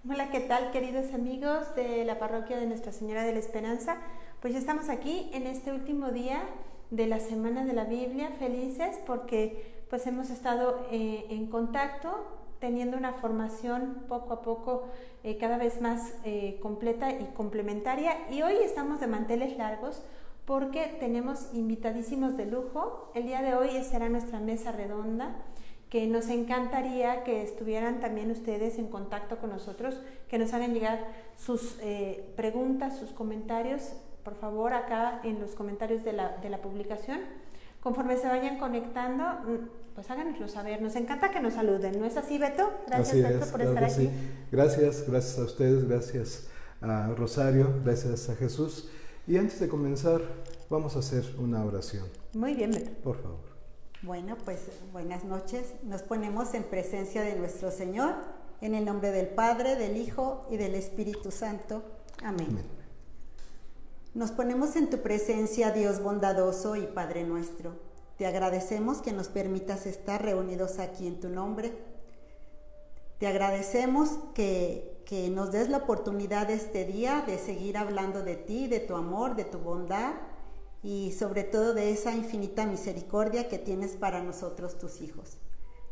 Hola, ¿qué tal, queridos amigos de la parroquia de Nuestra Señora de la Esperanza? Pues ya estamos aquí en este último día de la Semana de la Biblia, felices porque pues hemos estado en contacto, teniendo una formación poco a poco cada vez más completa y complementaria, y hoy estamos de manteles largos porque tenemos invitadísimos de lujo. El día de hoy será nuestra mesa redonda, que nos encantaría que estuvieran también ustedes en contacto con nosotros, que nos hagan llegar sus preguntas, sus comentarios, por favor, acá en los comentarios de la publicación. Conforme se vayan conectando, pues háganoslo saber. Nos encanta que nos saluden, ¿no es así, Beto? Gracias, Beto, por estar aquí. Sí. Gracias a ustedes, gracias a Rosario, gracias a Jesús. Y antes de comenzar, vamos a hacer una oración. Muy bien, Beto. Por favor. Bueno, pues buenas noches. Nos ponemos en presencia de nuestro Señor, en el nombre del Padre, del Hijo y del Espíritu Santo. Amén. Amén. Nos ponemos en tu presencia, Dios bondadoso y Padre nuestro. Te agradecemos que nos permitas estar reunidos aquí en tu nombre. Te agradecemos que nos des la oportunidad este día de seguir hablando de ti, de tu amor, de tu bondad, y sobre todo de esa infinita misericordia que tienes para nosotros, tus hijos.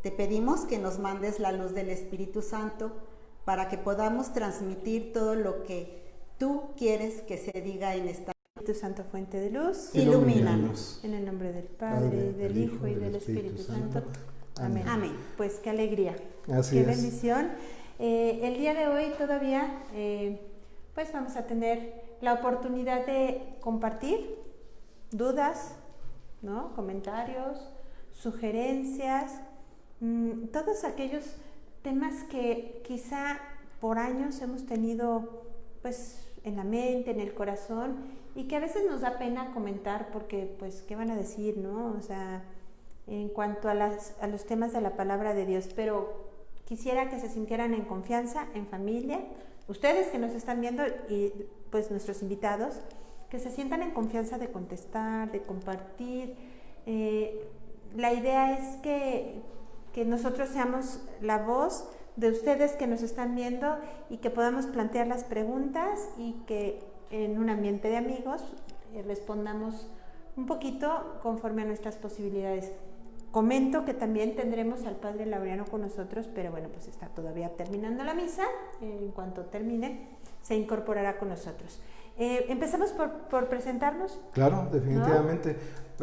Te pedimos que nos mandes la luz del Espíritu Santo para que podamos transmitir todo lo que tú quieres que se diga en esta Espíritu Santo, fuente de luz, ilumínanos. En el nombre del Padre, del Hijo y del Espíritu Santo. Amén. Amén. Pues qué alegría, qué bendición. El día de hoy todavía pues vamos a tener la oportunidad de compartir dudas, ¿no? Comentarios, sugerencias, todos aquellos temas que quizá por años hemos tenidos pues en la mente, en el corazón, y que a veces nos da pena comentar porque pues qué van a decir, ¿no? O sea, en cuanto a los temas de la palabra de Dios, pero quisiera que se sintieran en confianza, en familia, ustedes que nos están viendo y pues nuestros invitados, que se sientan en confianza de contestar, de compartir. La idea es que nosotros seamos la voz de ustedes que nos están viendo y que podamos plantear las preguntas y que en un ambiente de amigos respondamos un poquito conforme a nuestras posibilidades. Comento que también tendremos al Padre Laureano con nosotros, pero bueno, pues está todavía terminando la misa. En cuanto termine, se incorporará con nosotros. Empezamos por presentarnos. Claro, definitivamente.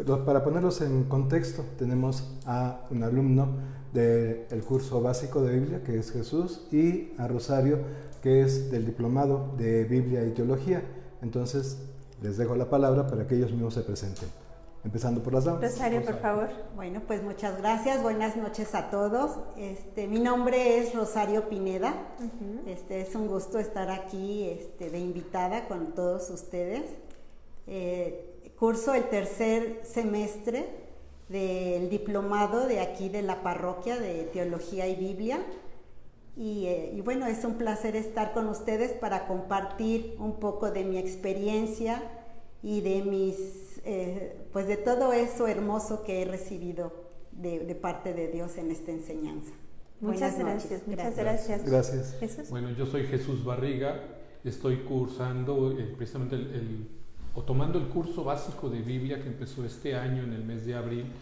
¿No? Para ponerlos en contexto, tenemos a un alumno del curso básico de Biblia, que es Jesús, y a Rosario, que es del diplomado de Biblia y Teología. Entonces, les dejo la palabra para que ellos mismos se presenten. Empezando por las damas. Rosario, por favor. Bueno, pues muchas gracias. Buenas noches a todos. Mi nombre es Rosario Pineda. Es un gusto estar aquí de invitada con todos ustedes. Curso el tercer semestre del diplomado de aquí de la parroquia de Teología y Biblia. Y bueno, es un placer estar con ustedes para compartir un poco de mi experiencia y de mis pues de todo eso hermoso que he recibido de parte de Dios en esta enseñanza. Muchas gracias. Gracias. Jesús. Bueno, yo soy Jesús Barriga, estoy cursando precisamente o tomando el curso básico de Biblia que empezó este año en el mes de abril,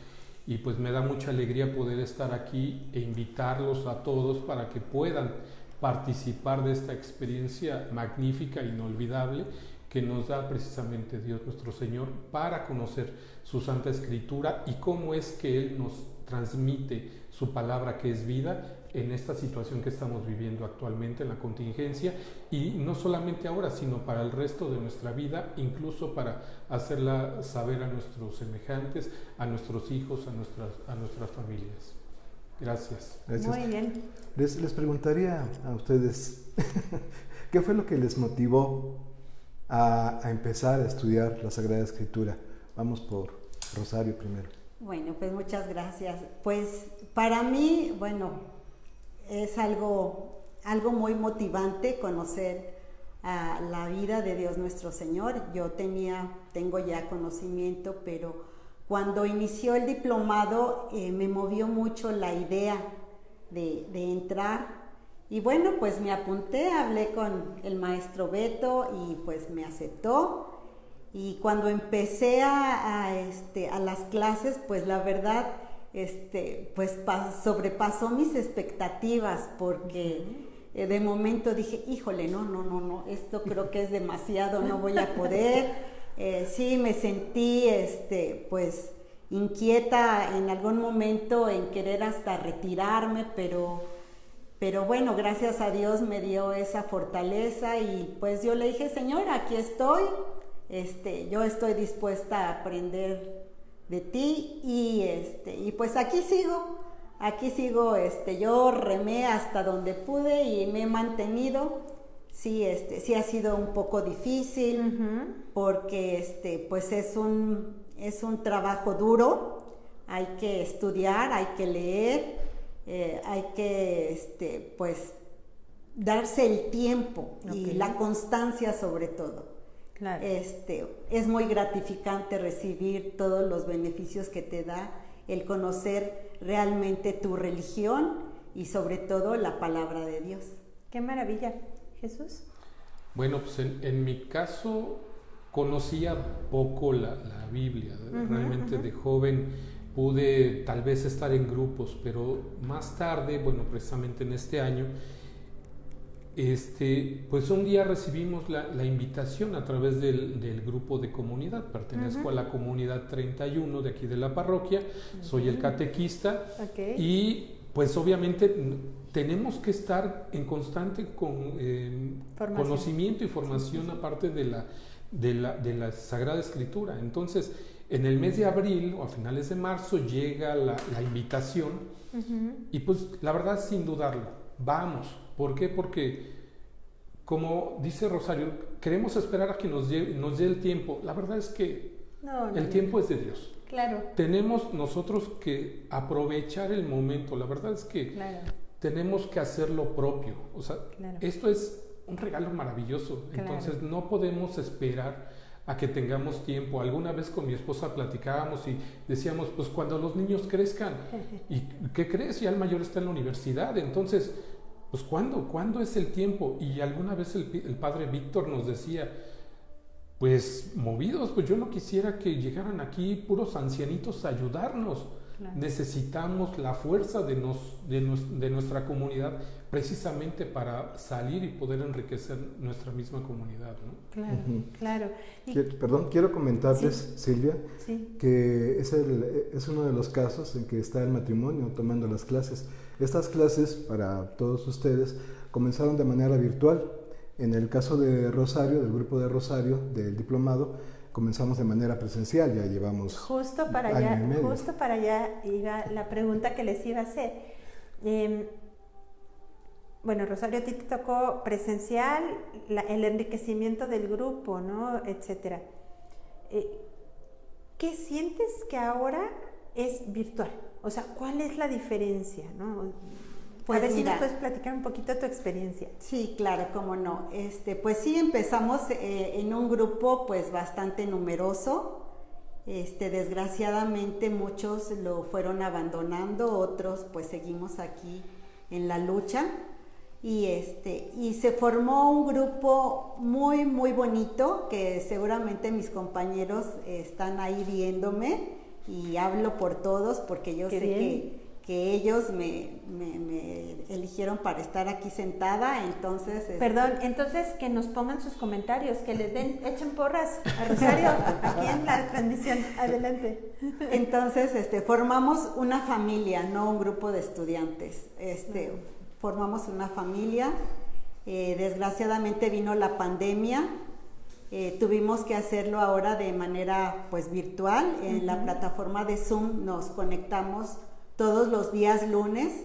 y pues me da mucha alegría poder estar aquí e invitarlos a todos para que puedan participar de esta experiencia magnífica e inolvidable que nos da precisamente Dios nuestro Señor para conocer su Santa Escritura y cómo es que Él nos transmite su palabra, que es vida, en esta situación que estamos viviendo actualmente, en la contingencia, y no solamente ahora, sino para el resto de nuestra vida, incluso para hacerla saber a nuestros semejantes, a nuestros hijos, a nuestras familias. Gracias. Muy bien. Les preguntaría a ustedes, ¿qué fue lo que les motivó a empezar a estudiar la Sagrada Escritura? Vamos por Rosario primero. Bueno, pues muchas gracias. Pues para mí, bueno, es algo muy motivante conocer la vida de Dios nuestro Señor. Yo tengo ya conocimiento, pero cuando inició el diplomado me movió mucho la idea de entrar Y bueno, pues me apunté, hablé con el maestro Beto y pues me aceptó. Y cuando empecé a las clases, pues la verdad, pues sobrepasó mis expectativas, porque de momento dije, híjole, no, esto creo que es demasiado, no voy a poder. Sí, me sentí, pues inquieta en algún momento en querer hasta retirarme, pero bueno, gracias a Dios me dio esa fortaleza y pues yo le dije, Señor, aquí estoy. Yo estoy dispuesta a aprender de ti y pues aquí sigo, yo remé hasta donde pude y me he mantenido. Sí, sí ha sido un poco difícil, porque pues es un trabajo duro, hay que estudiar, hay que leer, hay que pues darse el tiempo y la constancia sobre todo. Claro. Es muy gratificante recibir todos los beneficios que te da el conocer realmente tu religión y sobre todo la palabra de Dios. ¡Qué maravilla! ¿Jesús? Bueno, pues en mi caso conocía poco la Biblia. Realmente de joven pude tal vez estar en grupos, pero más tarde, bueno, precisamente en este año, pues un día recibimos la invitación a través del grupo de comunidad. Pertenezco a la comunidad 31 de aquí de la parroquia, soy el catequista y pues obviamente tenemos que estar en constante conocimiento y formación aparte de la Sagrada Escritura. Entonces, en el mes de abril o a finales de marzo llega la invitación y pues la verdad sin dudarlo, vamos. ¿Por qué? Porque, como dice Rosario, queremos esperar a que nos dé el tiempo. La verdad es que el tiempo es de Dios. Claro. Tenemos nosotros que aprovechar el momento. La verdad es que tenemos que hacer lo propio. O sea, esto es un regalo maravilloso. Entonces no podemos esperar a que tengamos tiempo. Alguna vez con mi esposa platicábamos y decíamos, pues cuando los niños crezcan, ¿y qué crees? Ya el mayor está en la universidad, entonces, pues ¿cuándo es el tiempo? Y alguna vez el padre Víctor nos decía, pues movidos, pues yo no quisiera que llegaran aquí puros ancianitos a ayudarnos. Necesitamos la fuerza de nuestra comunidad precisamente para salir y poder enriquecer nuestra misma comunidad, ¿no? Claro. Quiero comentarles, Silvia, que es uno de los casos en que está el matrimonio tomando las clases. Estas clases, para todos ustedes, comenzaron de manera virtual. En el caso de Rosario, del grupo de Rosario, del diplomado, comenzamos de manera presencial, ya llevamos justo para allá iba la pregunta que les iba a hacer. Bueno, Rosario, a ti te tocó presencial, el enriquecimiento del grupo, ¿no? Etcétera. ¿Qué sientes que ahora es virtual? O sea, ¿cuál es la diferencia, no? Pues a ver si nos puedes platicar un poquito tu experiencia. Sí, claro, cómo no. Pues sí, empezamos en un grupo pues bastante numeroso. Desgraciadamente muchos lo fueron abandonando, otros pues seguimos aquí en la lucha. Y se formó un grupo muy, muy bonito, que seguramente mis compañeros están ahí viéndome y hablo por todos porque yo sé que ellos me eligieron para estar aquí sentada, entonces... Perdón, entonces que nos pongan sus comentarios, que les echen porras a Rosario aquí en la transmisión. Adelante. Entonces, formamos una familia, no un grupo de estudiantes. Formamos una familia. Desgraciadamente vino la pandemia. Tuvimos que hacerlo ahora de manera pues virtual. En la plataforma de Zoom nos conectamos todos los días lunes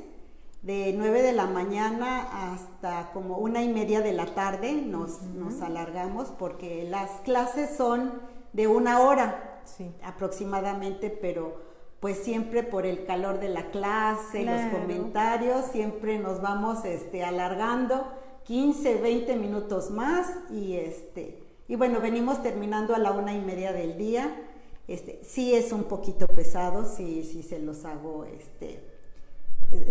de 9 de la mañana hasta como 1:30 de la tarde nos alargamos porque las clases son de 1 hora aproximadamente, pero pues siempre por el calor de la clase, los comentarios, siempre nos vamos alargando 15, 20 minutos más y bueno, venimos terminando a la 1:30 del día. Sí es un poquito pesado, sí se los hago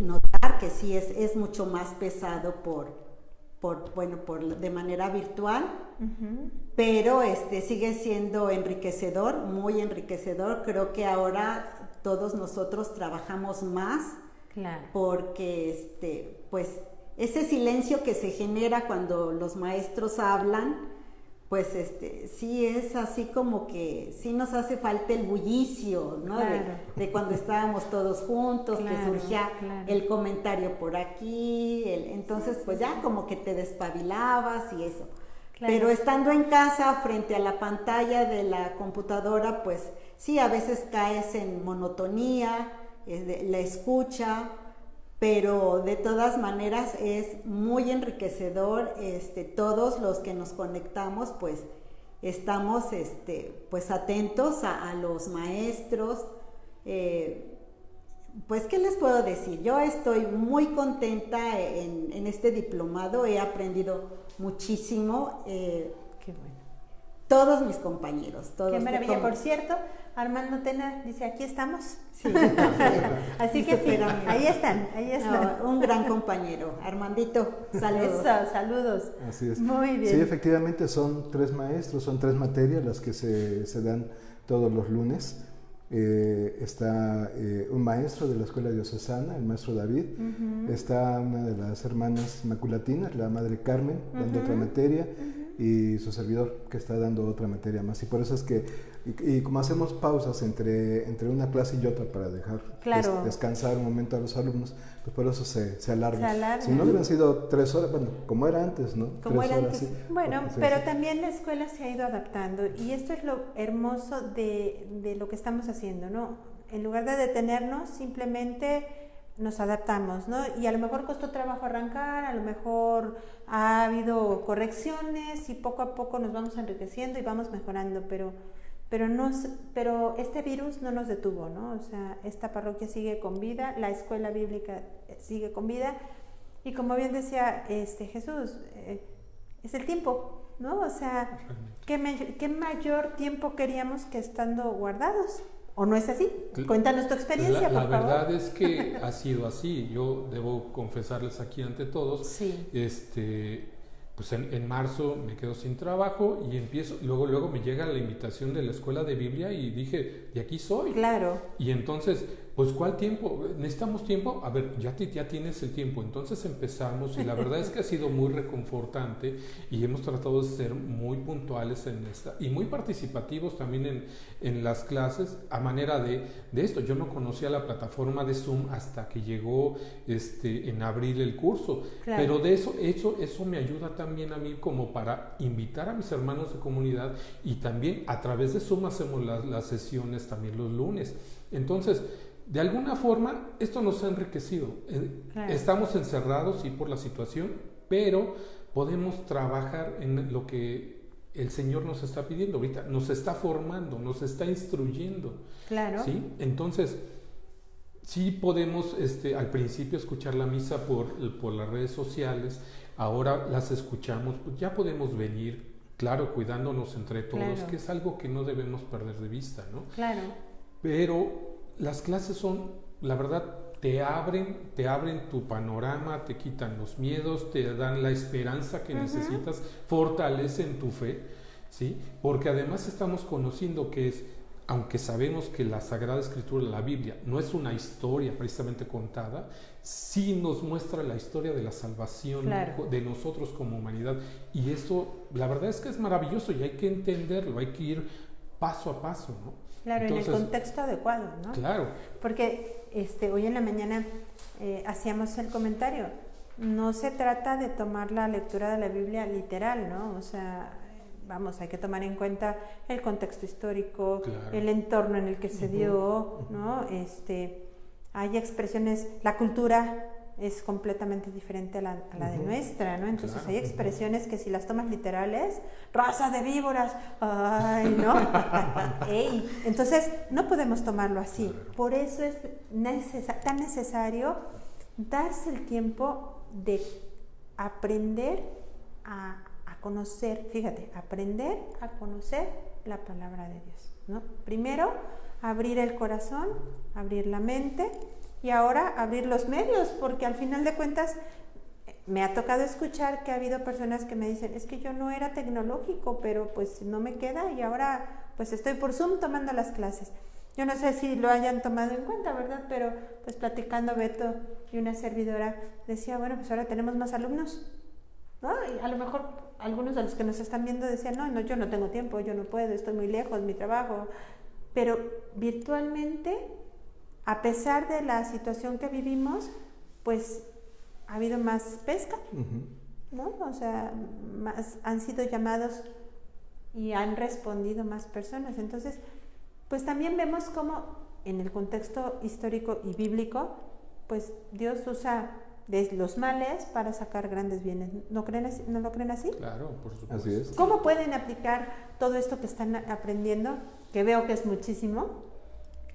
notar que sí es mucho más pesado de manera virtual, pero sigue siendo enriquecedor, muy enriquecedor. Creo que ahora todos nosotros trabajamos más, claro, porque pues ese silencio que se genera cuando los maestros hablan, pues sí es así como que sí nos hace falta el bullicio, ¿no? Claro. De cuando estábamos todos juntos, claro, que surgía claro, el comentario por aquí, entonces pues ya como que te despabilabas y eso. Claro. Pero estando en casa frente a la pantalla de la computadora, pues sí, a veces caes en monotonía, la escucha, pero de todas maneras es muy enriquecedor. Todos los que nos conectamos pues estamos pues atentos a los maestros. Pues qué les puedo decir, yo estoy muy contenta en este diplomado, he aprendido muchísimo. Qué bueno. Todos mis compañeros, todos. Qué maravilla. Por cierto, Armando Tena dice, aquí estamos. Sí. Así que sí, ahí están. No, un gran compañero. Armandito, saludos. Eso, saludos. Así es. Muy bien. Sí, efectivamente son 3 maestros, son 3 materias las que se dan todos los lunes. Está un maestro de la escuela diocesana, el maestro David. Está una de las hermanas maculatinas, la madre Carmen, dando otra materia. Y su servidor que está dando otra materia más. Y por eso es que, y como hacemos pausas entre una clase y otra para dejar descansar un momento a los alumnos, pues por eso se alarga. Si no hubieran sido 3 horas, bueno, como era antes, ¿no? Como 3 era horas, antes. sí. Bueno, pero también la escuela se ha ido adaptando y esto es lo hermoso de lo que estamos haciendo, ¿no? En lugar de detenernos, simplemente nos adaptamos, ¿no? Y a lo mejor costó trabajo arrancar, a lo mejor ha habido correcciones y poco a poco nos vamos enriqueciendo y vamos mejorando, pero este virus no nos detuvo, ¿no? O sea, esta parroquia sigue con vida, la escuela bíblica sigue con vida y como bien decía Jesús, es el tiempo, ¿no? O sea, ¿qué mayor tiempo queríamos que estando guardados? ¿O no es así? Cuéntanos tu experiencia, por favor. La verdad es que ha sido así. Yo debo confesarles aquí ante todos. Sí. Pues en marzo me quedo sin trabajo y empiezo, luego me llega la invitación de la escuela de Biblia y dije, de aquí soy. Claro. Y entonces, pues ¿cuál tiempo? ¿Necesitamos tiempo? A ver, ya tienes el tiempo. Entonces empezamos y la verdad es que ha sido muy reconfortante y hemos tratado de ser muy puntuales en esta y muy participativos también en las clases a manera de esto. Yo no conocía la plataforma de Zoom hasta que llegó en abril el curso. Claro. Pero de eso me ayuda también a mí como para invitar a mis hermanos de comunidad y también a través de Zoom hacemos las sesiones también los lunes. Entonces, de alguna forma, esto nos ha enriquecido. Claro. Estamos encerrados, sí, por la situación, pero podemos trabajar en lo que el Señor nos está pidiendo ahorita. Nos está formando, nos está instruyendo. Claro. ¿Sí? Entonces, sí podemos al principio escuchar la misa por las redes sociales, ahora las escuchamos, pues ya podemos venir, claro, cuidándonos entre todos, claro, que es algo que no debemos perder de vista, ¿no? Claro. Pero las clases son, la verdad, te abren tu panorama, te quitan los miedos, te dan la esperanza que necesitas, fortalecen tu fe, ¿sí? Porque además estamos conociendo que aunque sabemos que la Sagrada Escritura, la Biblia, no es una historia precisamente contada, sí nos muestra la historia de la salvación, claro, de nosotros como humanidad. Y eso, la verdad es que es maravilloso y hay que entenderlo, hay que ir paso a paso, ¿no? Claro, entonces, en el contexto adecuado, ¿no? Claro. Porque hoy en la mañana hacíamos el comentario, no se trata de tomar la lectura de la Biblia literal, ¿no? O sea, vamos, hay que tomar en cuenta el contexto histórico, claro, el entorno en el que se dio, ¿no? Hay expresiones, la cultura es completamente diferente a la de nuestra, ¿no? Entonces claro, hay expresiones que si las tomas literales, raza de víboras, ay, ¿no? Ey, entonces no podemos tomarlo así. Por eso es tan necesario darse el tiempo de aprender a conocer, fíjate, aprender a conocer la palabra de Dios, ¿no? Primero, abrir el corazón, abrir la mente y ahora abrir los medios, porque al final de cuentas me ha tocado escuchar que ha habido personas que me dicen, es que yo no era tecnológico, pero pues no me queda y ahora pues estoy por Zoom tomando las clases. Yo no sé si lo hayan tomado en cuenta, ¿verdad? Pero pues platicando Beto y una servidora decía, bueno, pues ahora tenemos más alumnos, ¿no? Y a lo mejor algunos de los que nos están viendo decían, no, yo no tengo tiempo, yo no puedo, estoy muy lejos, mi trabajo. Pero virtualmente, a pesar de la situación que vivimos, pues ha habido más pesca, ¿no? O sea, han sido llamados y han respondido más personas. Entonces, pues también vemos cómo en el contexto histórico y bíblico, pues Dios usa de los males para sacar grandes bienes. ¿No lo creen así? Claro, por supuesto. Así es. ¿Cómo pueden aplicar todo esto que están aprendiendo, que veo que es muchísimo,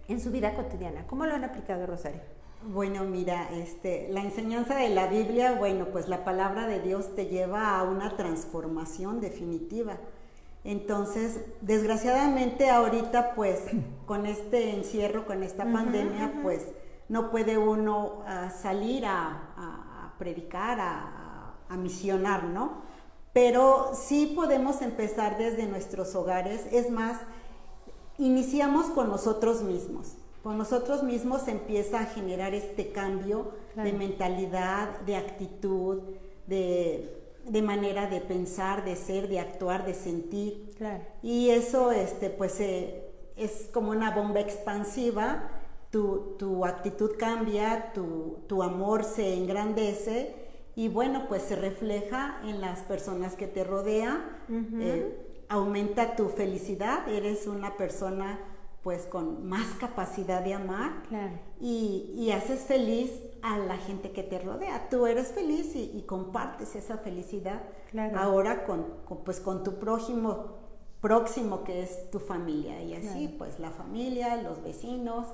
en su vida cotidiana? ¿Cómo lo han aplicado, Rosario? Bueno, mira, la enseñanza de la Biblia, bueno, pues la palabra de Dios te lleva a una transformación definitiva. Entonces, desgraciadamente ahorita, pues, con este encierro, con esta pandemia, pues, no puede uno salir a predicar, a misionar, ¿no? Pero sí podemos empezar desde nuestros hogares. Es más, iniciamos con nosotros mismos. Con nosotros mismos se empieza a generar este cambio de mentalidad, de actitud, de manera de pensar, de ser, de actuar, de sentir. Claro. Y eso pues es como una bomba expansiva. Tu actitud cambia, tu amor se engrandece y bueno, pues se refleja en las personas que te rodean. Aumenta tu felicidad, eres una persona pues con más capacidad de amar. Claro. Y haces feliz a la gente que te rodea. Tú eres feliz y compartes esa felicidad. Claro. Ahora con tu próximo que es tu familia y así. Claro. Pues la familia, los vecinos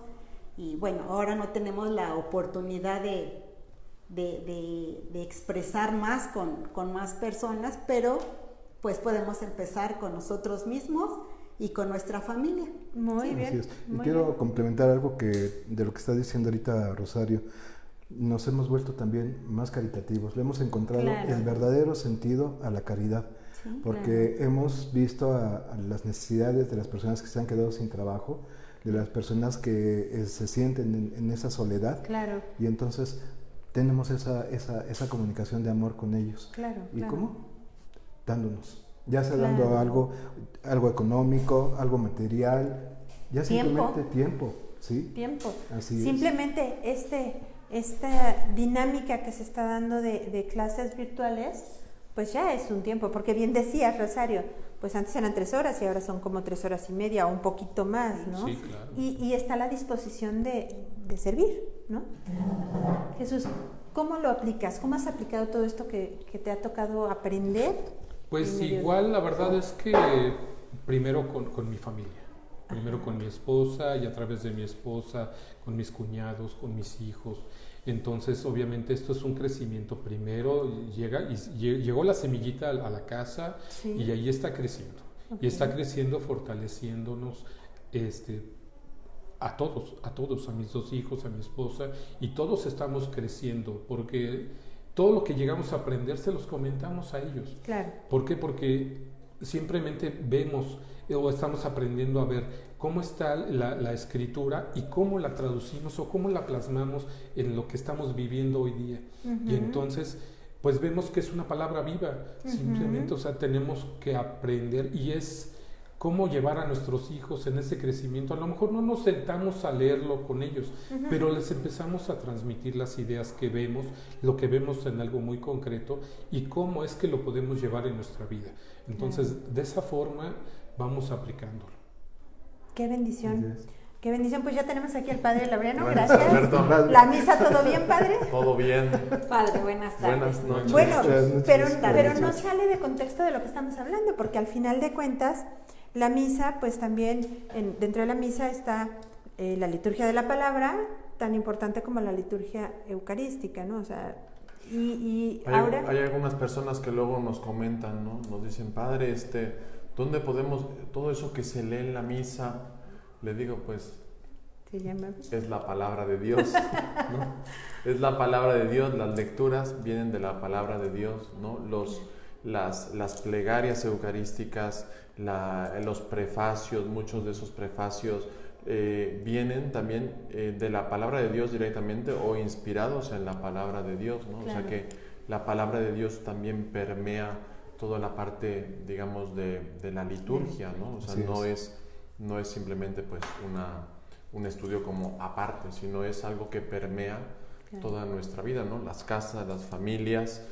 y bueno, ahora no tenemos la oportunidad de expresar más con más personas, pero pues podemos empezar con nosotros mismos y con nuestra familia. Muy bien. Así es. Y quiero complementar algo de lo que está diciendo ahorita Rosario. Nos hemos vuelto también más caritativos. Le hemos encontrado el verdadero sentido a la caridad. Sí, porque hemos visto a las necesidades de las personas que se han quedado sin trabajo, de las personas que se sienten en esa soledad. Claro. Y entonces tenemos esa comunicación de amor con ellos. Claro. ¿Y cómo? Dándonos. Ya sea dando algo económico, algo material, ya simplemente tiempo, ¿sí? Tiempo. Así simplemente esta dinámica que se está dando de clases virtuales, pues ya es un tiempo, porque bien decías, Rosario, pues antes eran 3 horas y ahora son como 3 horas y media o un poquito más, ¿no? Sí, claro. Y está la disposición de servir, ¿no? Jesús, ¿cómo lo aplicas? ¿Cómo has aplicado todo esto que te ha tocado aprender? Pues igual la verdad es que primero con mi familia, primero con mi esposa y a través de mi esposa, con mis cuñados, con mis hijos. Entonces obviamente esto es un crecimiento primero, llegó la semillita a la casa y ahí está creciendo. Y está creciendo fortaleciéndonos a todos, a mis 2 hijos, a mi esposa, y todos estamos creciendo porque todo lo que llegamos a aprender se los comentamos a ellos. Claro. ¿Por qué? Porque simplemente vemos o estamos aprendiendo a ver cómo está la escritura y cómo la traducimos o cómo la plasmamos en lo que estamos viviendo hoy día. Y entonces, pues vemos que es una palabra viva. Simplemente, o sea, tenemos que aprender y es cómo llevar a nuestros hijos en ese crecimiento. A lo mejor no nos sentamos a leerlo con ellos, pero les empezamos a transmitir las ideas que vemos, lo que vemos en algo muy concreto y cómo es que lo podemos llevar en nuestra vida. Entonces, de esa forma vamos aplicándolo. ¡Qué bendición! ¡Qué bendición! Pues ya tenemos aquí al Padre Laureano, gracias. Perdón. ¿La misa todo bien, Padre? Todo bien. Padre, buenas tardes. Buenas noches. Bueno, pero no sale de contexto de lo que estamos hablando, porque al final de cuentas, la misa, pues también dentro de la misa está la liturgia de la palabra, tan importante como la liturgia eucarística, ¿no? O sea, hay algunas personas que luego nos comentan, ¿no? Nos dicen, Padre, ¿dónde podemos, todo eso que se lee en la misa? Le digo, pues, se llama. Es la palabra de Dios, ¿no? Es la palabra de Dios, las lecturas vienen de la palabra de Dios, ¿no? Las plegarias eucarísticas, los prefacios, muchos de esos prefacios vienen también de la palabra de Dios directamente o inspirados en la palabra de Dios, ¿no? Claro. O sea que la palabra de Dios también permea toda la parte, digamos, de la liturgia, ¿no? O sea, no es simplemente pues un estudio como aparte, sino es algo que permea toda nuestra vida, ¿no? Las casas, las familias,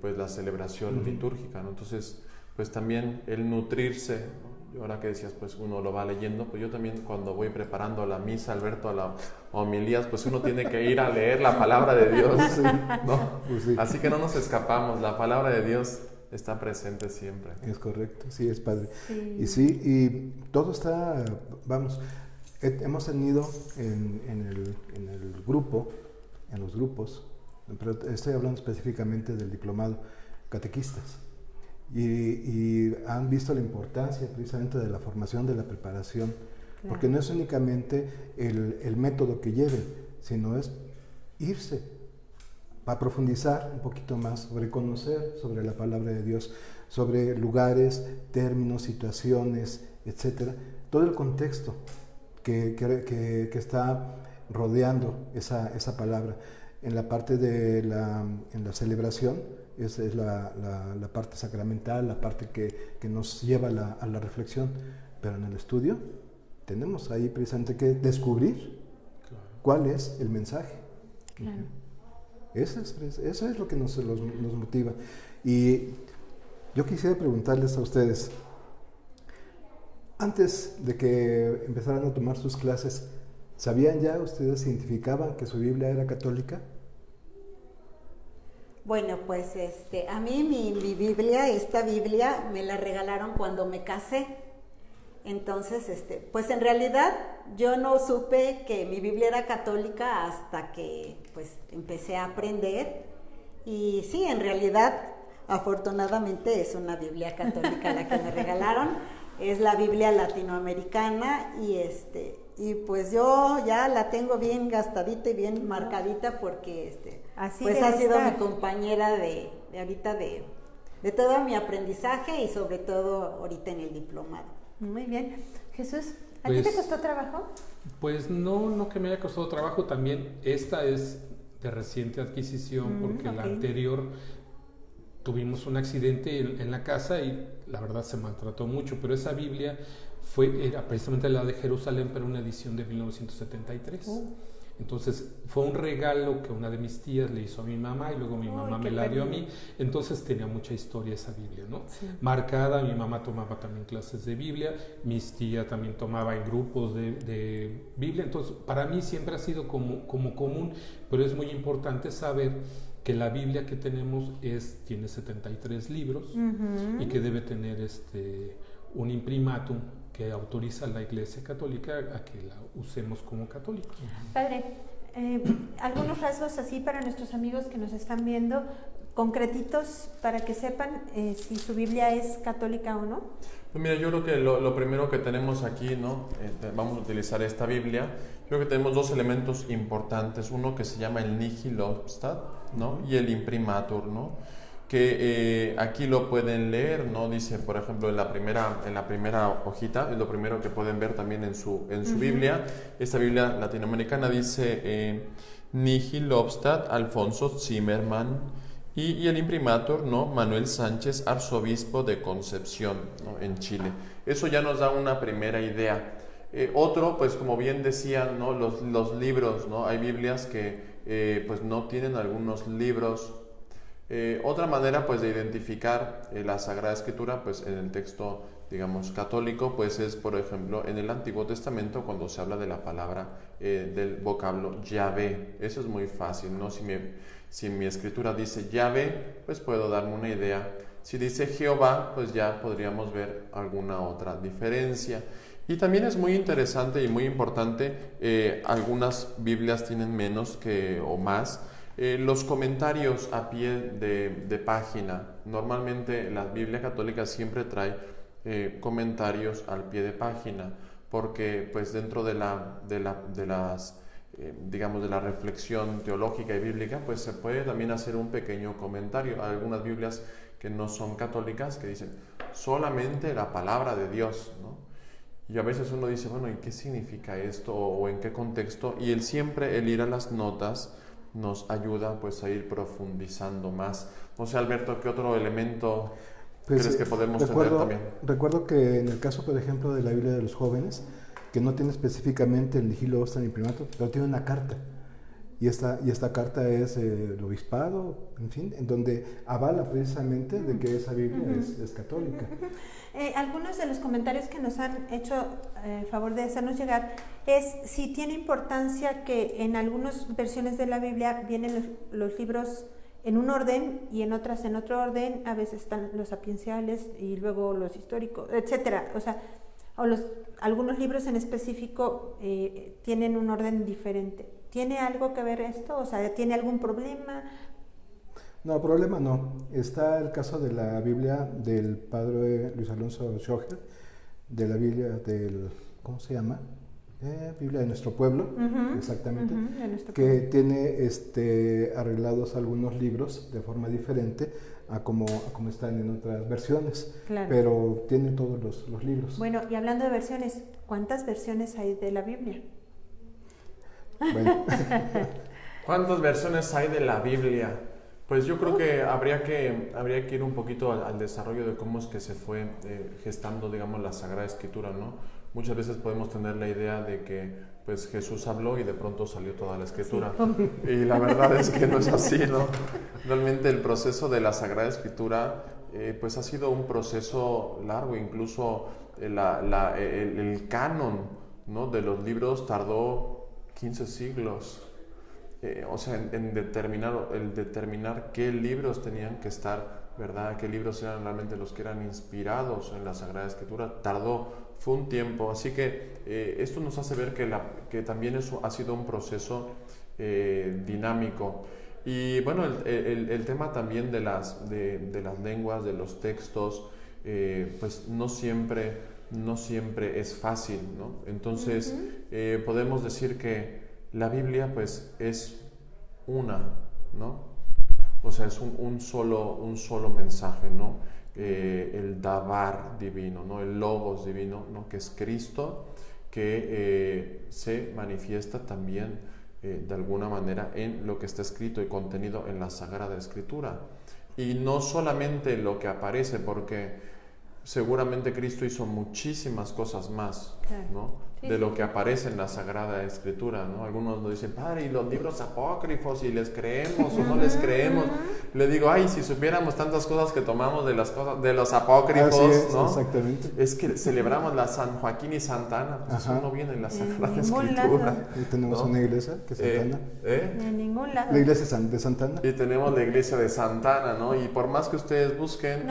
pues la celebración litúrgica, ¿no? Entonces, pues también el nutrirse, ¿no? Y ahora que decías, pues uno lo va leyendo, pues yo también cuando voy preparando la misa, Alberto, a la homilías, pues uno tiene que ir a leer la palabra de Dios, ¿no? Pues sí. Así que no nos escapamos, la palabra de Dios está presente siempre. Es correcto, sí, es padre. Sí. Y todo está, vamos, hemos tenido en el grupo, en los grupos, pero estoy hablando específicamente del diplomado, catequistas. Y han visto la importancia precisamente de la formación, de la preparación, porque no es únicamente el método que lleven, sino es irse a profundizar un poquito más sobre conocer sobre la palabra de Dios, sobre lugares, términos, situaciones, etcétera, todo el contexto que está rodeando esa palabra. En la parte de en la celebración, esa es la parte sacramental, la parte que nos lleva a la reflexión, pero en el estudio tenemos ahí precisamente que descubrir cuál es el mensaje. Claro. Eso es lo que nos motiva. Y yo quisiera preguntarles a ustedes, antes de que empezaran a tomar sus clases, ¿sabían ya ustedes, identificaban que su Biblia era católica? Bueno, pues a mí mi Biblia, esta Biblia, me la regalaron cuando me casé. Entonces, pues en realidad yo no supe que mi Biblia era católica hasta que pues empecé a aprender. Y sí, en realidad, afortunadamente es una Biblia católica la que me regalaron. Es la Biblia latinoamericana y pues yo ya la tengo bien gastadita y bien marcadita porque pues ha sido mi compañera de ahorita de todo mi aprendizaje y sobre todo ahorita en el diplomado. Muy bien. Jesús, ¿a ti te costó trabajo? Pues no que me haya costado trabajo, también esta es de reciente adquisición porque la anterior tuvimos un accidente en la casa y la verdad se maltrató mucho, pero esa Biblia era precisamente la de Jerusalén, pero una edición de 1973. Entonces fue un regalo que una de mis tías le hizo a mi mamá y luego mi mamá me la dio a mí. Entonces tenía mucha historia esa Biblia, ¿no? Sí. Marcada. Mi mamá tomaba también clases de Biblia, mis tías también tomaba en grupos de Biblia. Entonces para mí siempre ha sido como común, pero es muy importante saber que la Biblia que tenemos tiene 73 libros y que debe tener un imprimatum que autoriza a la Iglesia Católica a que la usemos como católicos. Padre, algunos rasgos así para nuestros amigos que nos están viendo, concretitos para que sepan si su Biblia es católica o no. Pues mira, yo creo que lo primero que tenemos aquí, ¿no? Vamos a utilizar esta Biblia. Creo que tenemos dos elementos importantes, uno que se llama el Nihil Obstat, ¿no? Y el imprimatur, ¿no? Que aquí lo pueden leer, ¿no? Dice, por ejemplo, en la primera hojita, es lo primero que pueden ver también en su Biblia. Esta Biblia latinoamericana dice Nihil Obstat Alfonso Zimmermann y el imprimatur, ¿no? Manuel Sánchez, arzobispo de Concepción, ¿no? En Chile. Eso ya nos da una primera idea. Otro, pues como bien decían, ¿no? Los libros, ¿no? Hay Biblias que pues no tienen algunos libros. Otra manera pues de identificar la Sagrada Escritura pues en el texto digamos católico pues es por ejemplo en el Antiguo Testamento cuando se habla de la palabra del vocablo Yahvé. Eso es muy fácil, ¿no? Si mi escritura dice Yahvé pues puedo darme una idea. Si dice Jehová pues ya podríamos ver alguna otra diferencia. Y también es muy interesante y muy importante, algunas Biblias tienen menos o más los comentarios a pie de página. Normalmente la Biblia católica siempre trae comentarios al pie de página. porque pues dentro de las digamos, de la reflexión teológica y bíblica, pues se puede también hacer un pequeño comentario. Hay algunas Biblias que no son católicas que dicen solamente la palabra de Dios, ¿no? Y a veces uno dice, bueno, ¿y qué significa esto? ¿O en qué contexto? Y el ir a las notas nos ayuda pues a ir profundizando más. No sé, Alberto, ¿qué otro elemento crees que podemos tener también? Recuerdo que en el caso, por ejemplo, de la Biblia de los jóvenes, que no tiene específicamente el Nihil Obstat Imprimatur, pero tiene una carta. Y esta carta es el obispado, en fin, en donde avala precisamente de que esa Biblia es católica. Algunos de los comentarios que nos han hecho favor de hacernos llegar es si tiene importancia que en algunas versiones de la Biblia vienen los libros en un orden y en otras en otro orden, a veces están los sapienciales y luego los históricos, etcétera. O sea, algunos libros en específico tienen un orden diferente. ¿Tiene algo que ver esto? O sea, ¿tiene algún problema? No, problema no. Está el caso de la Biblia del padre Luis Alonso Schoger, de la Biblia del, ¿cómo se llama? Biblia de nuestro pueblo, exactamente, que tiene arreglados algunos libros de forma diferente a como están en otras versiones, claro. Pero tiene todos los libros. Bueno, y hablando de versiones, ¿cuántas versiones hay de la Biblia? Bueno. ¿Cuántas versiones hay de la Biblia? Pues yo creo que habría que ir un poquito al desarrollo de cómo es que se fue gestando, digamos, la Sagrada Escritura, ¿no? Muchas veces podemos tener la idea de que pues Jesús habló y de pronto salió toda la Escritura. Sí. Y la verdad es que no es así, ¿no? Realmente el proceso de la Sagrada Escritura pues ha sido un proceso largo, incluso el canon, ¿no?, de los libros tardó 15 siglos. O sea, en determinar qué libros tenían que estar, ¿verdad? Qué libros eran realmente los que eran inspirados en la Sagrada Escritura. Fue un tiempo. Así que esto nos hace ver que también eso ha sido un proceso dinámico. Y bueno, el tema también de las lenguas, de los textos, pues no siempre es fácil, ¿no? Entonces, podemos decir que la Biblia pues es una, ¿no? O sea, es un solo mensaje, ¿no? El Dabar divino, ¿no? El Logos divino, ¿no? Que es Cristo, que se manifiesta también de alguna manera en lo que está escrito y contenido en la Sagrada Escritura. Y no solamente lo que aparece, porque seguramente Cristo hizo muchísimas cosas más, ¿no? Sí, de lo que aparece en la Sagrada Escritura, ¿no? Algunos nos dicen, padre, ¿y los libros apócrifos? ¿Y les creemos o no les creemos? Le digo, ay, si supiéramos tantas cosas que tomamos de los apócrifos, es, ¿no? Exactamente. Es que celebramos la San Joaquín y Santa Ana, pues eso no viene en la Sagrada Escritura. Y tenemos una iglesia que es Santa Ana. En ningún lado. La iglesia de Santa Ana. Y tenemos la iglesia de Santa Ana, ¿no? Y por más que ustedes busquen,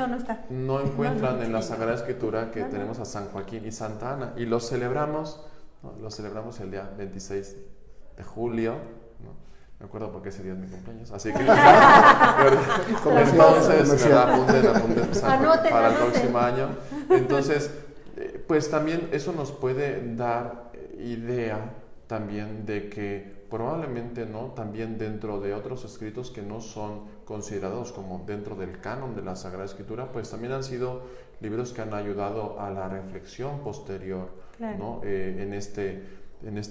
no encuentran en la Sagrada Escritura que tenemos a San Joaquín y Santa Ana. Y los celebramos el día 26 de julio, ¿no? Me acuerdo porque ese día es mi cumpleaños, así que entonces apunten para el próximo año. Entonces, pues también eso nos puede dar idea también de que probablemente, ¿no?, también dentro de otros escritos que no son considerados como dentro del canon de la Sagrada Escritura, pues también han sido libros que han ayudado a la reflexión posterior, claro, ¿no? En este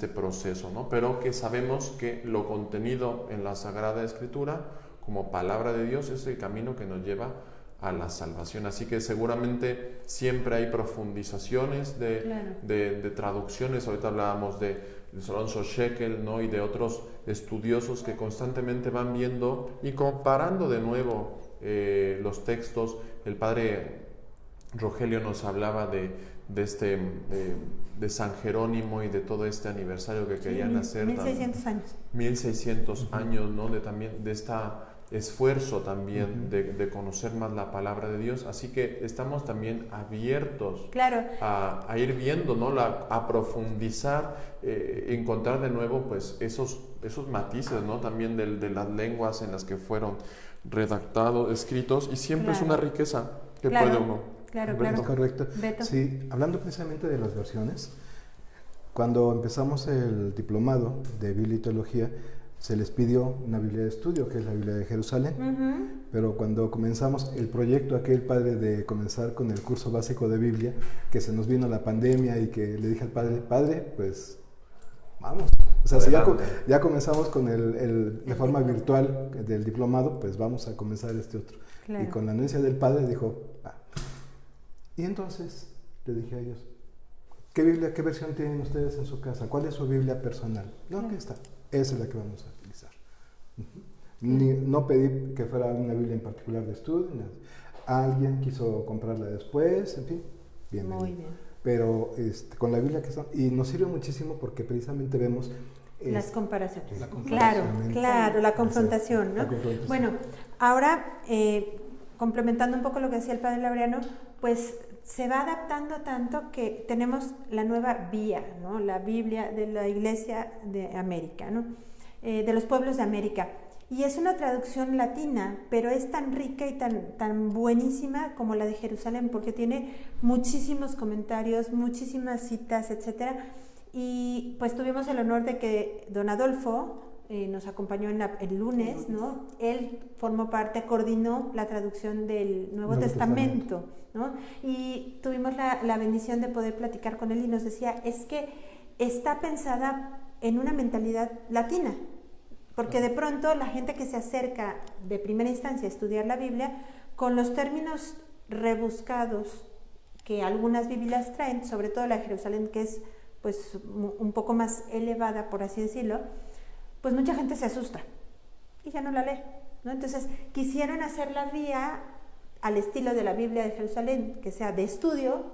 proceso, ¿no? Pero que sabemos que lo contenido en la Sagrada Escritura como palabra de Dios es el camino que nos lleva a la salvación. Así que seguramente siempre hay profundizaciones de traducciones. Ahorita hablábamos de Alonso Shekel, ¿no?, y de otros estudiosos que constantemente van viendo y comparando de nuevo los textos. El padre Rogelio nos hablaba de San Jerónimo y de todo este aniversario que querían hacer. 1600 años. 1600 años, ¿no? De este esfuerzo también de conocer más la palabra de Dios. Así que estamos también abiertos, claro, a ir viendo, ¿no? A profundizar, encontrar de nuevo pues esos matices, ¿no? También de las lenguas en las que fueron redactados, escritos, y siempre es una riqueza que puede uno. Claro. Es correcto. Beto. Sí, hablando precisamente de las versiones, Cuando empezamos el diplomado de Biblia y Teología, se les pidió una Biblia de estudio, que es la Biblia de Jerusalén, pero cuando comenzamos el proyecto aquel, padre, de comenzar con el curso básico de Biblia, que se nos vino la pandemia y que le dije al padre, pues vamos. O sea, si ya comenzamos con de forma virtual del diplomado, pues vamos a comenzar este otro. Claro. Y con la anuencia del padre dijo, y entonces le dije a ellos, ¿qué versión tienen ustedes en su casa? ¿Cuál es su Biblia personal? No, aquí está. Esa es la que vamos a utilizar. No pedí que fuera una Biblia en particular de estudio. Alguien quiso comprarla después, en fin. Bienvenido. Muy bien. Pero con la Biblia que está... Y nos sirve muchísimo porque precisamente vemos... las comparaciones. Claro, la confrontación, ¿no? La confrontación. Bueno, ahora, complementando un poco lo que decía el padre Laureano, pues... se va adaptando tanto que tenemos la nueva vía, ¿no? La Biblia de la Iglesia de América, ¿no? De los pueblos de América. Y es una traducción latina, pero es tan rica y tan buenísima como la de Jerusalén, porque tiene muchísimos comentarios, muchísimas citas, etc. Y pues tuvimos el honor de que don Adolfo nos acompañó el lunes, ¿no? Él formó parte, coordinó la traducción del Nuevo Testamento, ¿no? Y tuvimos la bendición de poder platicar con él y nos decía, es que está pensada en una mentalidad latina, porque de pronto la gente que se acerca de primera instancia a estudiar la Biblia, con los términos rebuscados que algunas Biblias traen, sobre todo la de Jerusalén, que es pues un poco más elevada, por así decirlo, pues mucha gente se asusta y ya no la lee, ¿no? Entonces quisieron hacer la vía al estilo de la Biblia de Jerusalén, que sea de estudio,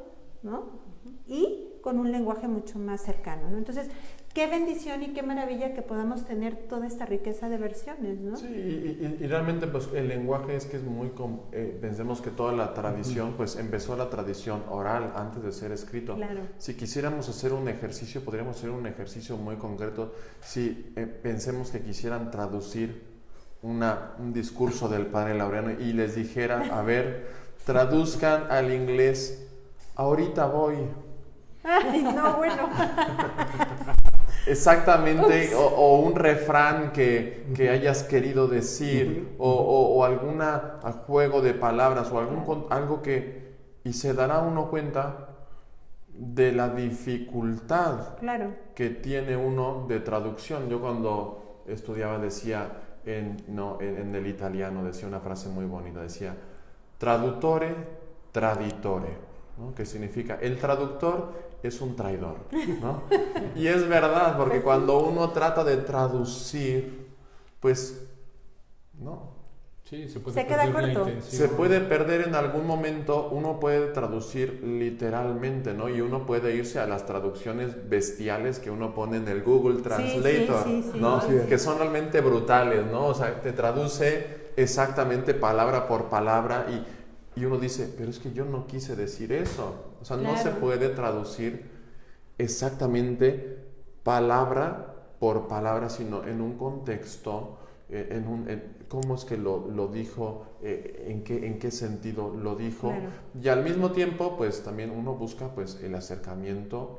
¿no? Y con un lenguaje mucho más cercano, ¿no? Entonces, qué bendición y qué maravilla que podamos tener toda esta riqueza de versiones, ¿no? Sí, y realmente pues el lenguaje es que es muy... pensemos que toda la tradición, pues empezó la tradición oral antes de ser escrito. Claro. Si quisiéramos hacer un ejercicio, podríamos hacer un ejercicio muy concreto. Si pensemos que quisieran traducir un discurso del padre Laureano y les dijera, a ver, traduzcan al inglés, ahorita voy. Ay, no, bueno. Exactamente, o un refrán que hayas querido decir, o alguna juego de palabras, o algo que... Y se dará uno cuenta de la dificultad que tiene uno de traducción. Yo cuando estudiaba decía, en el italiano, decía una frase muy bonita, decía, traduttore, traditore, ¿no? Que significa, el traductor es un traidor, ¿no? Y es verdad, porque cuando uno trata de traducir, pues, ¿no? Sí, se queda corto. Se puede perder en algún momento, uno puede traducir literalmente, ¿no? Y uno puede irse a las traducciones bestiales que uno pone en el Google Translator, ¿no? Sí. Que son realmente brutales, ¿no? O sea, te traduce exactamente palabra por palabra y uno dice, pero es que yo no quise decir eso. O sea, no se puede traducir exactamente palabra por palabra, sino en un contexto, cómo es que lo dijo, en qué sentido lo dijo. Claro. Y al mismo tiempo, pues también uno busca pues el acercamiento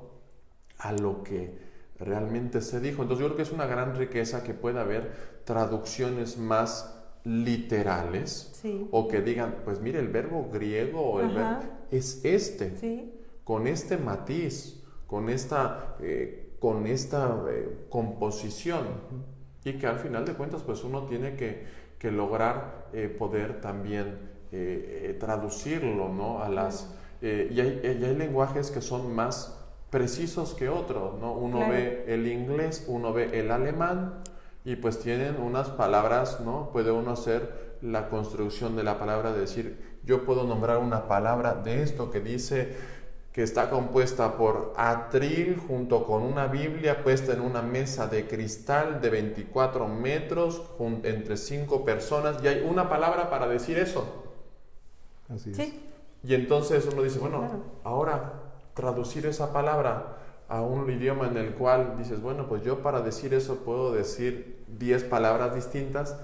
a lo que realmente se dijo. Entonces yo creo que es una gran riqueza que pueda haber traducciones más literales, o que digan, pues mire, el verbo griego o el verbo es con este matiz, con esta composición, y que al final de cuentas pues uno tiene que lograr poder también traducirlo, ¿no? A las y hay lenguajes que son más precisos que otros, ¿no? Uno ve el inglés, uno ve el alemán, y pues tienen unas palabras, ¿no? Puede uno hacer la construcción de la palabra, de decir, yo puedo nombrar una palabra de esto que dice que está compuesta por atril junto con una Biblia puesta en una mesa de cristal de 24 metros entre 5 personas, y hay una palabra para decir eso. Así es. Sí. Y entonces uno dice, bueno, ahora traducir esa palabra a un idioma en el cual dices, bueno, pues yo para decir eso puedo decir 10 palabras distintas.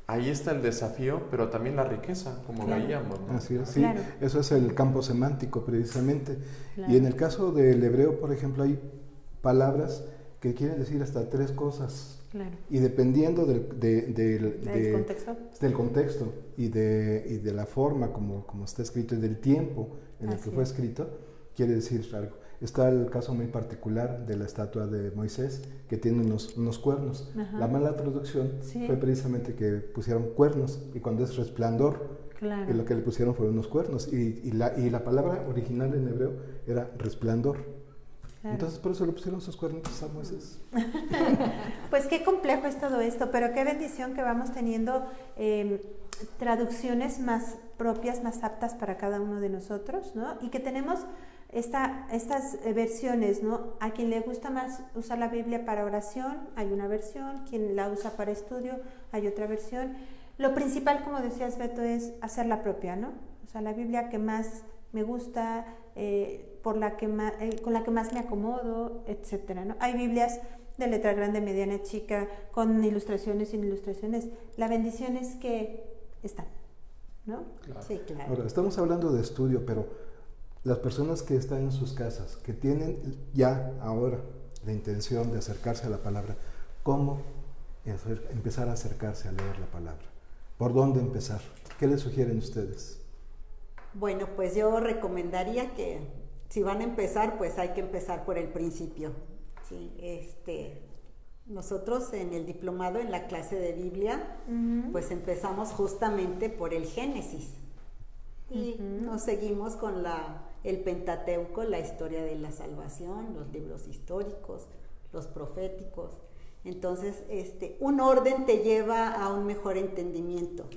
Ahí está el desafío, pero también la riqueza, como veíamos, ¿no? Así es, sí. Eso es el campo semántico, precisamente. Y en el caso del hebreo, por ejemplo, hay palabras que quieren decir hasta 3 cosas. Claro. Y dependiendo del contexto y de la forma como está escrito y del tiempo en el que fue escrito, quiere decir algo. Está el caso muy particular de la estatua de Moisés, que tiene unos cuernos. Ajá. La mala traducción fue precisamente que pusieron cuernos, y cuando es resplandor, y lo que le pusieron fueron unos cuernos. Y la palabra original en hebreo era resplandor. Claro. Entonces por eso le pusieron sus cuernitos a Moisés. Pues qué complejo es todo esto, pero qué bendición que vamos teniendo traducciones más propias, más aptas para cada uno de nosotros, ¿no? Y que tenemos estas versiones, ¿no? A quien le gusta más usar la Biblia para oración, hay una versión; quien la usa para estudio, hay otra versión. Lo principal, como decías, Beto, es hacerla propia, ¿no? O sea, la Biblia que más me gusta, con la que más me acomodo, etcétera, ¿no? Hay Biblias de letra grande, mediana, chica, con ilustraciones, sin ilustraciones. La bendición es que están, ¿no? Claro. Sí, claro. Ahora, estamos hablando de estudio, pero las personas que están en sus casas, que tienen ya ahora la intención de acercarse a la palabra, ¿cómo empezar a acercarse a leer la palabra? ¿Por dónde empezar? ¿Qué les sugieren ustedes? Bueno, pues yo recomendaría que si van a empezar, pues hay que empezar por el principio. ¿Sí? Nosotros en el diplomado, en la clase de Biblia, pues empezamos justamente por el Génesis. Y nos seguimos con el Pentateuco, la historia de la salvación, los libros históricos, los proféticos. Entonces, un orden te lleva a un mejor entendimiento.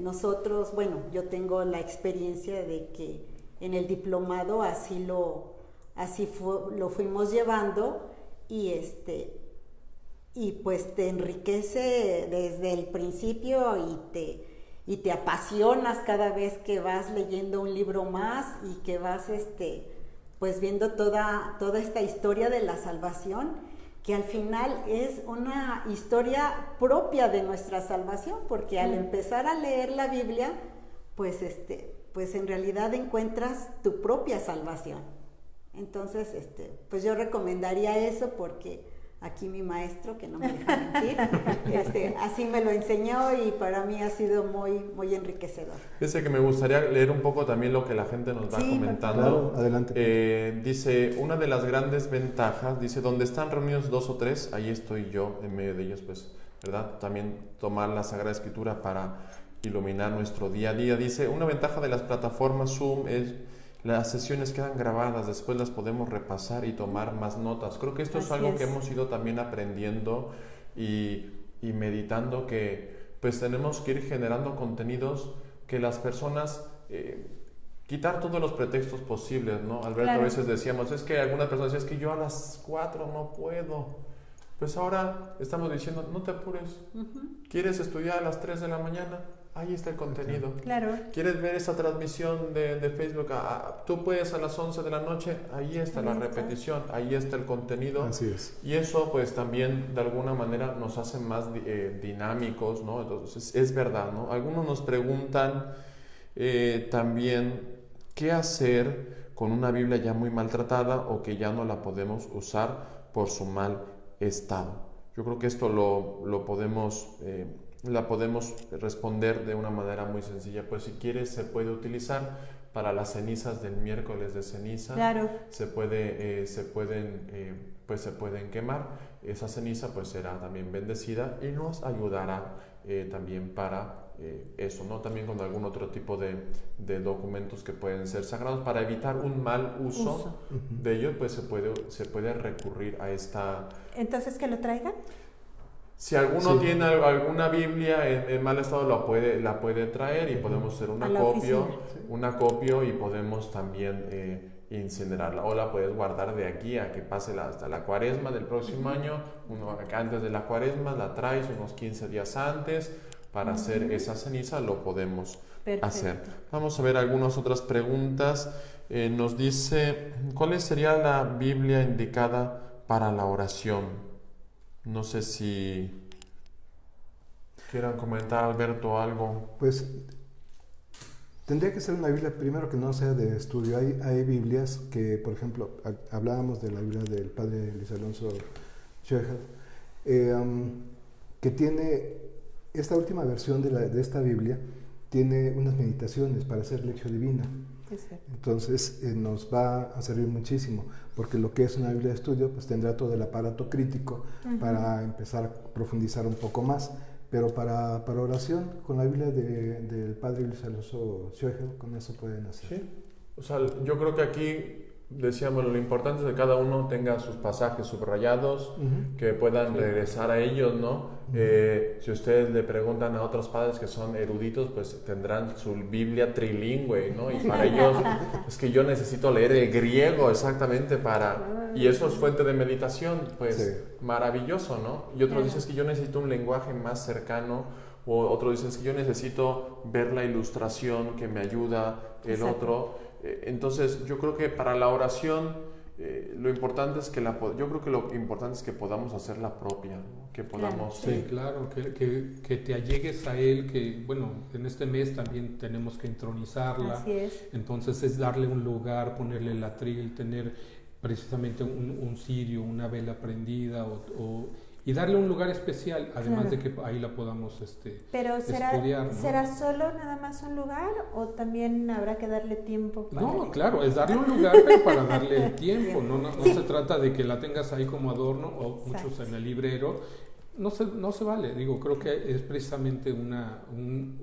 Nosotros, bueno, yo tengo la experiencia de que en el diplomado así lo fuimos llevando, y pues te enriquece desde el principio y te apasionas cada vez que vas leyendo un libro más y que vas pues viendo toda esta historia de la salvación, que al final es una historia propia de nuestra salvación, porque al empezar a leer la Biblia, pues en realidad encuentras tu propia salvación. Entonces, pues yo recomendaría eso, porque aquí mi maestro, que no me deja mentir, así me lo enseñó, y para mí ha sido muy, muy enriquecedor. Fíjese que me gustaría leer un poco también lo que la gente nos va comentando. Claro, adelante. Dice, una de las grandes ventajas, dice, donde están reunidos 2 o 3, ahí estoy yo en medio de ellos, pues, ¿verdad? También tomar la Sagrada Escritura para iluminar nuestro día a día. Dice, una ventaja de las plataformas Zoom es las sesiones quedan grabadas, después las podemos repasar y tomar más notas. Creo que esto es algo que hemos ido también aprendiendo y meditando, que pues tenemos que ir generando contenidos que las personas, quitar todos los pretextos posibles, ¿no? Alberto, a veces decíamos, es que algunas personas decían, es que yo a las 4 no puedo. Pues ahora estamos diciendo, no te apures. ¿Quieres estudiar a las 3 de la mañana? Ahí está el contenido. Claro. ¿Quieres ver esa transmisión de Facebook? Tú puedes a las 11 de la noche, ahí está la repetición, ahí está el contenido. Así es. Y eso pues también de alguna manera nos hace más dinámicos, ¿no? Entonces es verdad, ¿no? Algunos nos preguntan también qué hacer con una Biblia ya muy maltratada o que ya no la podemos usar por su mal estado. Yo creo que esto lo podemos... la podemos responder de una manera muy sencilla. Pues si quieres, se puede utilizar para las cenizas del miércoles de ceniza. Claro. Se pueden quemar. Esa ceniza pues será también bendecida y nos ayudará también para eso, ¿no? También con algún otro tipo de documentos que pueden ser sagrados, para evitar un mal uso de ellos, pues se puede recurrir a esta... Entonces, ¿que lo traigan? Si alguno tiene alguna Biblia en mal estado, la puede traer y podemos hacer una copia y podemos también incinerarla, o la puedes guardar de aquí a que pase hasta la cuaresma del próximo año. Antes de la cuaresma la traes unos 15 días antes para hacer esa ceniza, lo podemos hacer. Vamos a ver algunas otras preguntas. Nos dice, ¿cuál sería la Biblia indicada para la oración? No sé si quieran comentar, Alberto, algo. Pues Tendría que ser una Biblia, primero, que no sea de estudio. Hay Biblias que, por ejemplo, hablábamos de la Biblia del padre Luis Alonso Schwegel, que tiene, esta última versión de esta Biblia, tiene unas meditaciones para hacer lección divina. Entonces nos va a servir muchísimo, porque lo que es una Biblia de estudio pues tendrá todo el aparato crítico para empezar a profundizar un poco más, pero para oración, con la Biblia del padre Luis Alonso Schwegel, con eso pueden hacer. Sí, o sea, yo creo que aquí decíamos, lo importante es que cada uno tenga sus pasajes subrayados, que puedan regresar a ellos, ¿no? Si ustedes le preguntan a otros padres que son eruditos, pues tendrán su Biblia trilingüe, ¿no? Y para ellos es que yo necesito leer el griego exactamente y eso es fuente de meditación, pues maravilloso, ¿no? Y otros dicen que yo necesito un lenguaje más cercano, o otros dicen que yo necesito ver la ilustración que me ayuda, otro. Entonces yo creo que para la oración lo importante es que podamos hacerla propia, ¿no? Que podamos... Sí, claro, que te allegues a Él, que bueno, en este mes también tenemos que entronizarla. Así es. Entonces es darle un lugar, ponerle el atril, tener precisamente un cirio, una vela prendida y darle un lugar especial, además de que ahí la podamos Pero estudiar, ¿no? ¿será solo nada más un lugar o también habrá que darle tiempo? No, claro, es darle un lugar, pero para darle el tiempo. No se trata de que la tengas ahí como adorno, o muchos en el librero. No se vale. Digo, creo que es precisamente un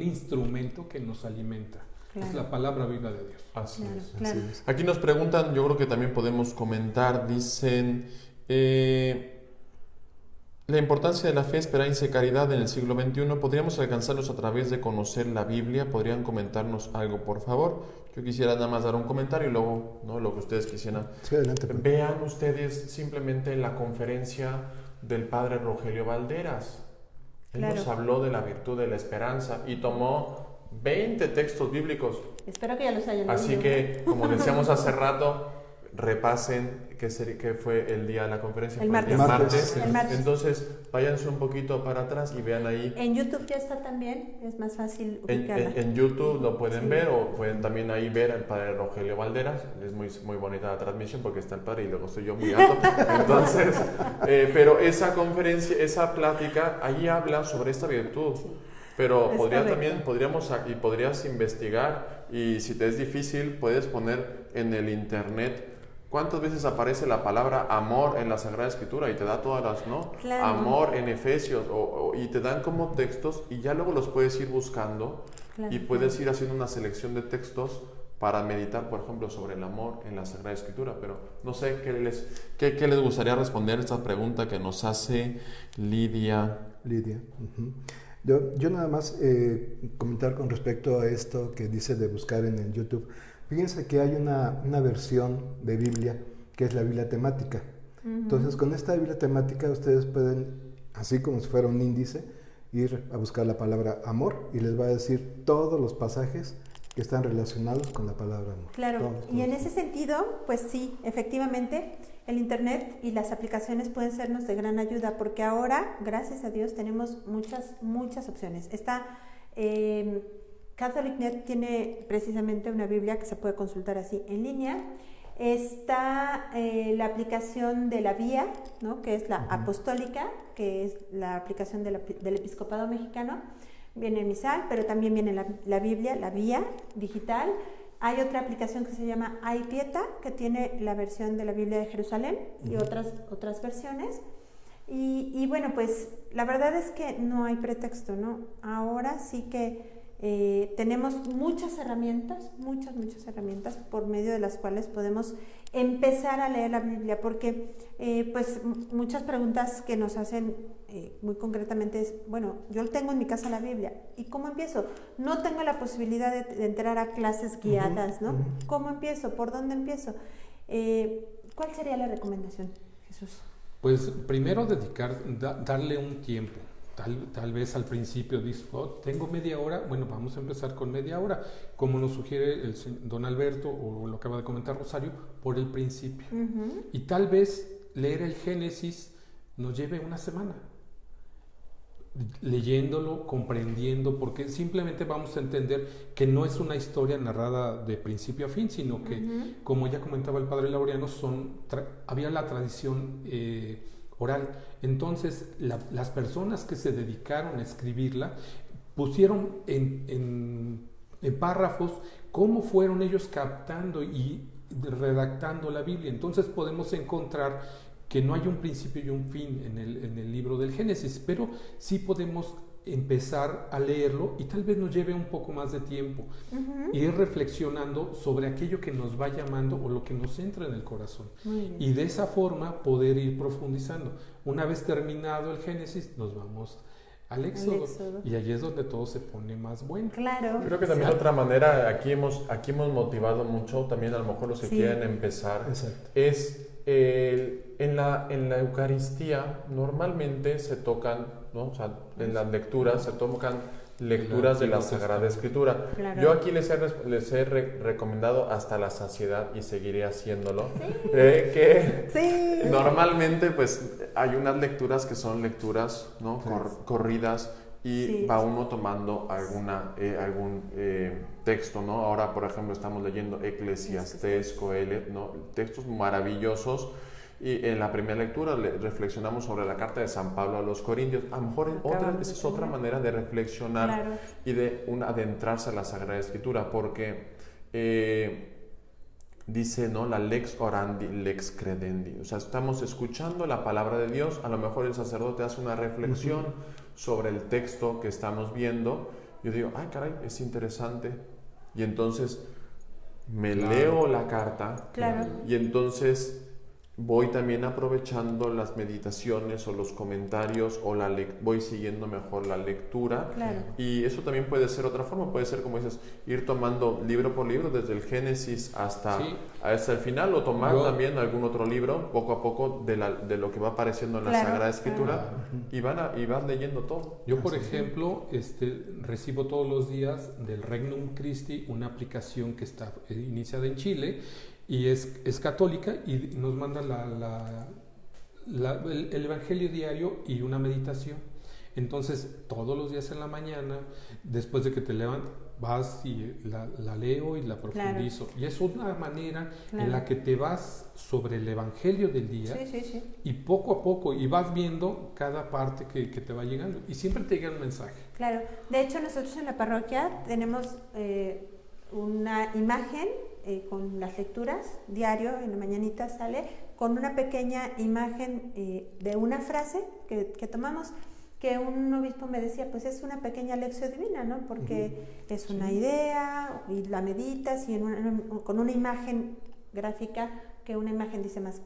instrumento que nos alimenta. Claro. Es la palabra viva de Dios. Así es. Aquí nos preguntan, yo creo que también podemos comentar, dicen... La importancia de la fe, esperanza y caridad en el siglo XXI, ¿podríamos alcanzarlos a través de conocer la Biblia? ¿Podrían comentarnos algo, por favor? Yo quisiera nada más dar un comentario y luego, ¿no?, lo que ustedes quisieran. Sí, adelante. Vean ustedes simplemente la conferencia del padre Rogelio Valderas. Él nos habló de la virtud de la esperanza y tomó 20 textos bíblicos. Espero que ya los hayan leído. Así que, como decíamos hace rato, repasen qué fue el día de la conferencia. El martes. Entonces, váyanse un poquito para atrás y vean ahí. En YouTube ya está también, es más fácil ubicarla. En YouTube lo pueden ver, o pueden también ahí ver al padre Rogelio Valderas. Es muy bonita la transmisión porque está el padre y luego estoy yo muy alto. Entonces, pero esa conferencia, esa plática, ahí habla sobre esta virtud. Pero podrías investigar, y si te es difícil, puedes poner en el internet cuántas veces aparece la palabra amor en la Sagrada Escritura y te da todas las, ¿no? Claro. Amor en Efesios, y te dan como textos y ya luego los puedes ir buscando y puedes ir haciendo una selección de textos para meditar, por ejemplo, sobre el amor en la Sagrada Escritura. Pero no sé qué les gustaría responder a esta pregunta que nos hace Lidia. Yo nada más comentar con respecto a esto que dice de buscar en el YouTube. Fíjense que hay una versión de Biblia que es la Biblia temática. Entonces, con esta Biblia temática ustedes pueden, así como si fuera un índice, ir a buscar la palabra amor y les va a decir todos los pasajes que están relacionados con la palabra amor. Claro, y en ese sentido, pues sí, efectivamente, el internet y las aplicaciones pueden sernos de gran ayuda, porque ahora, gracias a Dios, tenemos muchas opciones. CatholicNet tiene precisamente una Biblia que se puede consultar así en línea. Está la aplicación de la Vía, ¿no?, que es la apostólica, que es la aplicación del Episcopado Mexicano. Viene el misal, pero también viene la Biblia, la Vía digital. Hay otra aplicación que se llama iPieta, que tiene la versión de la Biblia de Jerusalén y otras versiones. Y bueno, pues la verdad es que no hay pretexto, ¿no? Ahora sí que tenemos muchas herramientas por medio de las cuales podemos empezar a leer la Biblia, porque pues muchas preguntas que nos hacen muy concretamente es, bueno, yo tengo en mi casa la Biblia, ¿y cómo empiezo? No tengo la posibilidad de entrar a clases guiadas, ¿no? ¿Cómo empiezo? ¿Por dónde empiezo? ¿Cuál sería la recomendación, Jesús? Pues primero darle un tiempo. Tal vez al principio dices, tengo media hora, bueno, vamos a empezar con media hora, como nos sugiere don Alberto, o lo acaba de comentar Rosario, por el principio. Y tal vez leer el Génesis nos lleve una semana. leyéndolo, comprendiendo, porque simplemente vamos a entender que no es una historia narrada de principio a fin, sino que, como ya comentaba el padre Laureano, había la tradición oral. Entonces, las personas que se dedicaron a escribirla pusieron en párrafos cómo fueron ellos captando y redactando la Biblia. Entonces podemos encontrar que no hay un principio y un fin en el libro del Génesis, pero sí podemos empezar a leerlo y tal vez nos lleve un poco más de tiempo, ir reflexionando sobre aquello que nos va llamando o lo que nos entra en el corazón, y de esa forma poder ir profundizando. Una vez terminado el Génesis, nos vamos al Éxodo, y allí es donde todo se pone más bueno. Claro. Creo que también otra manera, aquí hemos motivado mucho, también a lo mejor los que quieren empezar, es en la Eucaristía normalmente se tocan, ¿no? O sea, en las lecturas se tocan lecturas de la Sagrada Escritura. Claro. Yo aquí les he recomendado hasta la saciedad y seguiré haciéndolo. Que normalmente pues hay unas lecturas que son lecturas, ¿no? Corridas, y va uno tomando algún texto, ¿no? Ahora, por ejemplo, estamos leyendo Eclesiastés, Coelet, ¿no? Textos maravillosos. Y en la primera lectura reflexionamos sobre la carta de San Pablo a los Corintios. A lo mejor esa es otra manera de reflexionar y de adentrarse a la Sagrada Escritura, porque dice, ¿no? La lex orandi, lex credendi. O sea, estamos escuchando la palabra de Dios. A lo mejor el sacerdote hace una reflexión sobre el texto que estamos viendo. Yo digo, ay, caray, es interesante. Y entonces me leo la carta. Y entonces voy también aprovechando las meditaciones o los comentarios, o voy siguiendo mejor la lectura. Y eso también puede ser otra forma, puede ser, como dices, ir tomando libro por libro desde el Génesis hasta el final, o tomar también algún otro libro poco a poco de lo que va apareciendo en la Sagrada Escritura, y vas leyendo todo. Yo, por ejemplo, recibo todos los días del Regnum Christi una aplicación que está iniciada en Chile, y es católica, y nos manda el Evangelio diario y una meditación. Entonces, todos los días en la mañana, después de que te levantas, vas y la leo y la profundizo. Y es una manera en la que te vas sobre el Evangelio del día, y poco a poco, y vas viendo cada parte que te va llegando, y siempre te llega un mensaje. Claro. De hecho, nosotros en la parroquia tenemos una imagen con las lecturas, diario, en la mañanita sale, con una pequeña imagen de una frase que tomamos, que un obispo me decía, pues es una pequeña lección divina, ¿no? Porque es una idea, y la meditas, y con una imagen gráfica, que una imagen dice más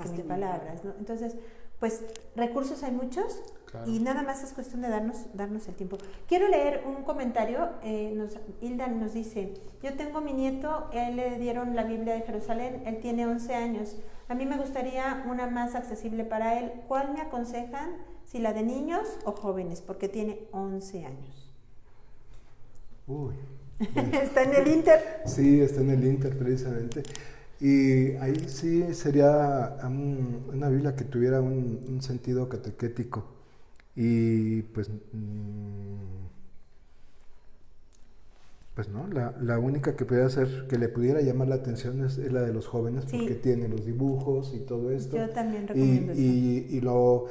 que mil palabras, ¿no? Entonces, pues recursos hay muchos, y nada más es cuestión de darnos el tiempo. Quiero leer un comentario. Hilda nos dice, yo tengo mi nieto, él le dieron la Biblia de Jerusalén, él tiene 11 años, a mí me gustaría una más accesible para él. ¿Cuál me aconsejan? Si la de niños o jóvenes, porque tiene 11 años. Uy. ¿Está en el Inter? Sí, está en el Inter precisamente. Y ahí sí sería una Biblia que tuviera un sentido catequético. Y pues no, la única que pudiera hacer, que le pudiera llamar la atención es la de los jóvenes, porque tiene los dibujos y todo esto. Yo también recomiendo eso.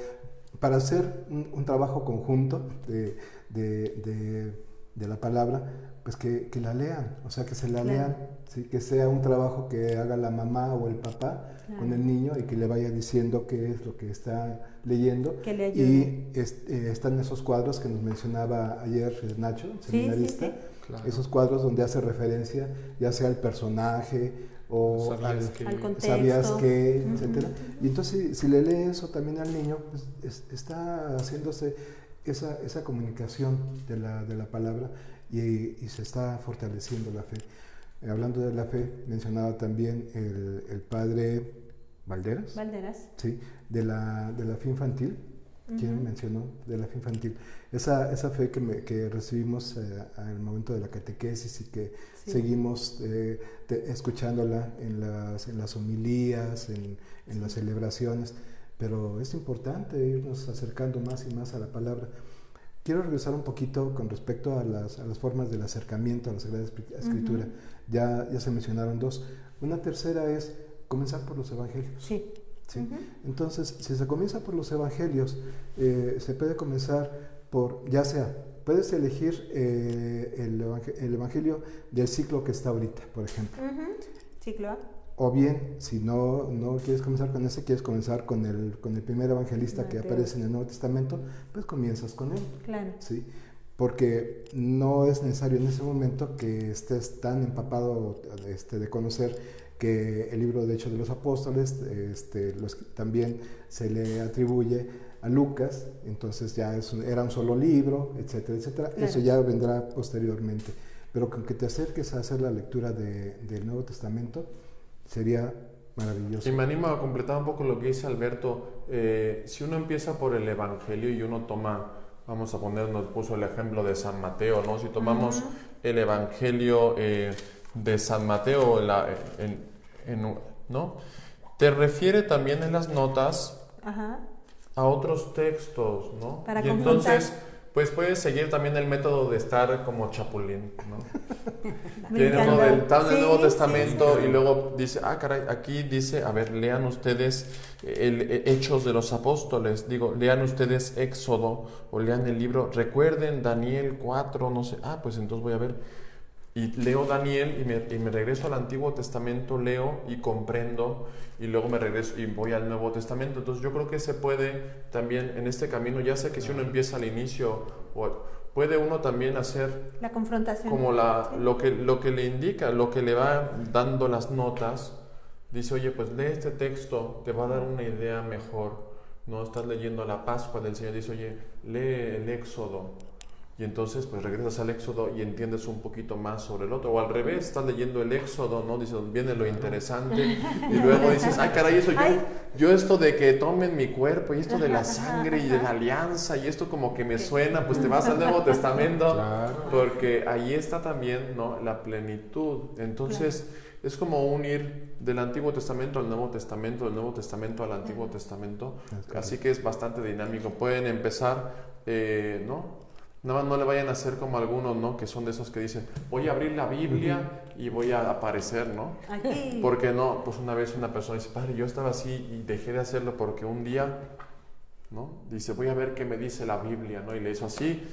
Para hacer un trabajo conjunto de la palabra, pues que la lean, o sea, que se la lean, ¿sí? Que sea un trabajo que haga la mamá o el papá con el niño, y que le vaya diciendo qué es lo que está leyendo. Que le ayude. Y están esos cuadros que nos mencionaba ayer Nacho, el seminarista, esos cuadros donde hace referencia ya sea al personaje o al contexto, sabías que, etcétera. Y entonces si le lee eso también al niño, pues está haciéndose esa comunicación de la palabra, y se está fortaleciendo la fe. Hablando de la fe, mencionaba también el padre Valderas, sí, de la fe infantil. ¿Quién mencionó de la fe infantil? Esa fe que recibimos al momento de la catequesis, y que seguimos escuchándola en las homilías, en las celebraciones, pero es importante irnos acercando más y más a la palabra. quiero regresar un poquito con respecto a las formas del acercamiento a la Sagrada Escritura. Ya se mencionaron dos. Una tercera es comenzar por los evangelios. Sí. ¿Sí? Entonces, si se comienza por los evangelios, se puede comenzar por, ya sea, puedes elegir el evangelio del ciclo que está ahorita, por ejemplo. Ciclo A. O bien, si no quieres comenzar con ese, quieres comenzar con el primer evangelista que aparece en el Nuevo Testamento, pues comienzas con él. Claro. ¿Sí? Porque no es necesario en ese momento que estés tan empapado de conocer que el libro de Hechos de los Apóstoles también se le atribuye a Lucas, entonces ya era un solo libro, etcétera, etcétera. Claro. Eso ya vendrá posteriormente. Pero con que te acerques a hacer la lectura del Nuevo Testamento, sería maravilloso. Y me animo a completar un poco lo que dice Alberto. Si uno empieza por el Evangelio y uno toma, vamos a poner, nos puso el ejemplo de San Mateo, ¿no? Si tomamos el Evangelio de San Mateo, ¿no? Te refiere también en las notas a otros textos, ¿no? Para y entonces, pues puedes seguir también el método de estar como chapulín, ¿no? Tiene uno del Nuevo Testamento y luego dice, caray, aquí dice, a ver, lean ustedes Hechos de los Apóstoles, lean ustedes Éxodo o lean el libro, recuerden Daniel 4, no sé, pues entonces voy a ver. Y leo Daniel y me regreso al Antiguo Testamento, leo y comprendo, y luego me regreso y voy al Nuevo Testamento. Entonces yo creo que se puede también en este camino, ya sé que si uno empieza al inicio, puede uno también hacer la confrontación, como lo que le indica, lo que le va dando las notas. Dice, oye, pues lee este texto, te va a dar una idea mejor. No estás leyendo la Pascua del Señor, dice, oye, lee el Éxodo. Y entonces pues regresas al Éxodo y entiendes un poquito más sobre el otro. O al revés, estás leyendo el Éxodo, ¿no? Dices, viene lo interesante. Y luego dices, caray, eso yo esto de que tomen mi cuerpo y esto de la sangre y de la alianza y esto como que me suena, pues te vas al Nuevo Testamento. Claro. Porque ahí está también, ¿no? La plenitud. Entonces es como unir del Antiguo Testamento al Nuevo Testamento, del Nuevo Testamento al Antiguo Testamento. Así que es bastante dinámico. Pueden empezar, ¿no? Nada más no le vayan a hacer como algunos, ¿no? Que son de esos que dicen, voy a abrir la Biblia y voy a aparecer, ¿no? Aquí. Porque no, pues una vez una persona dice, padre, yo estaba así y dejé de hacerlo porque un día, ¿no? Dice, voy a ver qué me dice la Biblia, ¿no? Y le hizo así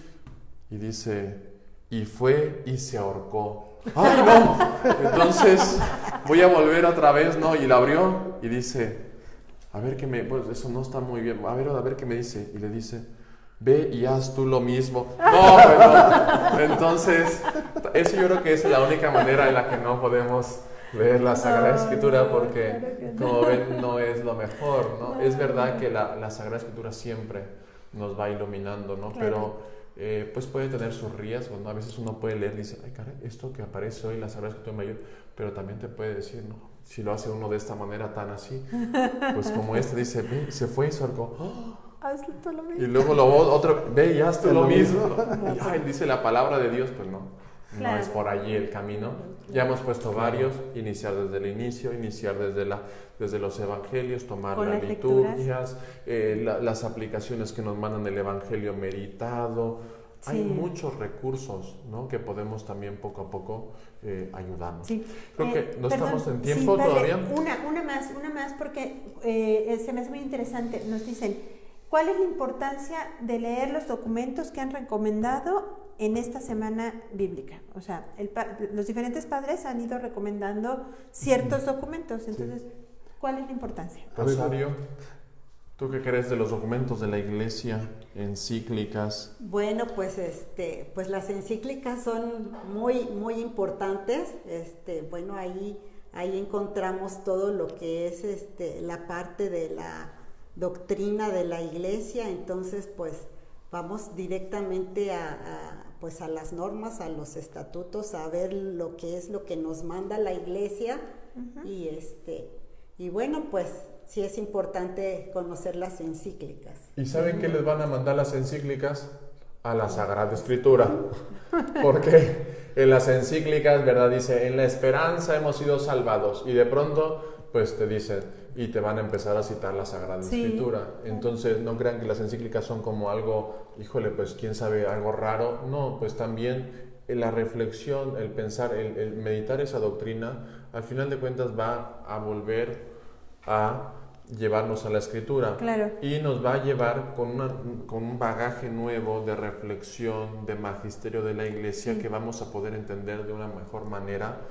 y dice, y fue y se ahorcó. ¡Ay, no! Entonces, voy a volver otra vez, ¿no? Y la abrió y dice, a ver qué pues eso no está muy bien, a ver qué me dice. Y le dice, ve y haz tú lo mismo. No. Entonces, eso yo creo que es la única manera en la que no podemos leer la Sagrada Escritura, porque como ven no es lo mejor, ¿no? Es verdad que la Sagrada Escritura siempre nos va iluminando, ¿no? Claro. Pero pues puede tener sus riesgos, ¿no? A veces uno puede leer y dice, caray, esto que aparece hoy en la Sagrada Escritura mayor, pero también te puede decir, no, si lo hace uno de esta manera tan así, pues como dice, ve, se fue y se ahorcó. Hazlo tú lo mismo. Y luego otro, ve y haz tú lo mismo. Y dice la palabra de Dios, pues no es por allí el camino. Ya hemos puesto varios, iniciar desde el inicio, iniciar desde los evangelios, tomar las liturgias, las aplicaciones que nos mandan el evangelio meditado. Sí. Hay muchos recursos, ¿no? Que podemos también poco a poco ayudarnos. Sí. Creo que no estamos en tiempo todavía. Una más porque se me hace muy interesante. Nos dicen, ¿cuál es la importancia de leer los documentos que han recomendado en esta semana bíblica? O sea, los diferentes padres han ido recomendando ciertos documentos. Entonces, ¿cuál es la importancia? Rosario, ¿tú qué crees de los documentos de la Iglesia, encíclicas? Bueno, pues las encíclicas son muy, muy importantes. Bueno, ahí encontramos todo lo que es la parte de la doctrina de la Iglesia. Entonces pues vamos directamente a las normas, a los estatutos, a ver lo que nos manda la Iglesia. Y bueno, pues sí es importante conocer las encíclicas. ¿Y saben qué les van a mandar las encíclicas? A la Sagrada Escritura. Porque en las encíclicas, ¿verdad? Dice, en la esperanza hemos sido salvados. Y de pronto pues te dicen y te van a empezar a citar la Sagrada Escritura. Entonces no crean que las encíclicas son como algo, híjole, pues quién sabe, algo raro. No, pues también la reflexión, el pensar, el meditar esa doctrina, al final de cuentas va a volver a llevarnos a la Escritura. Claro. Y nos va a llevar con un bagaje nuevo de reflexión, de magisterio de la Iglesia, que vamos a poder entender de una mejor manera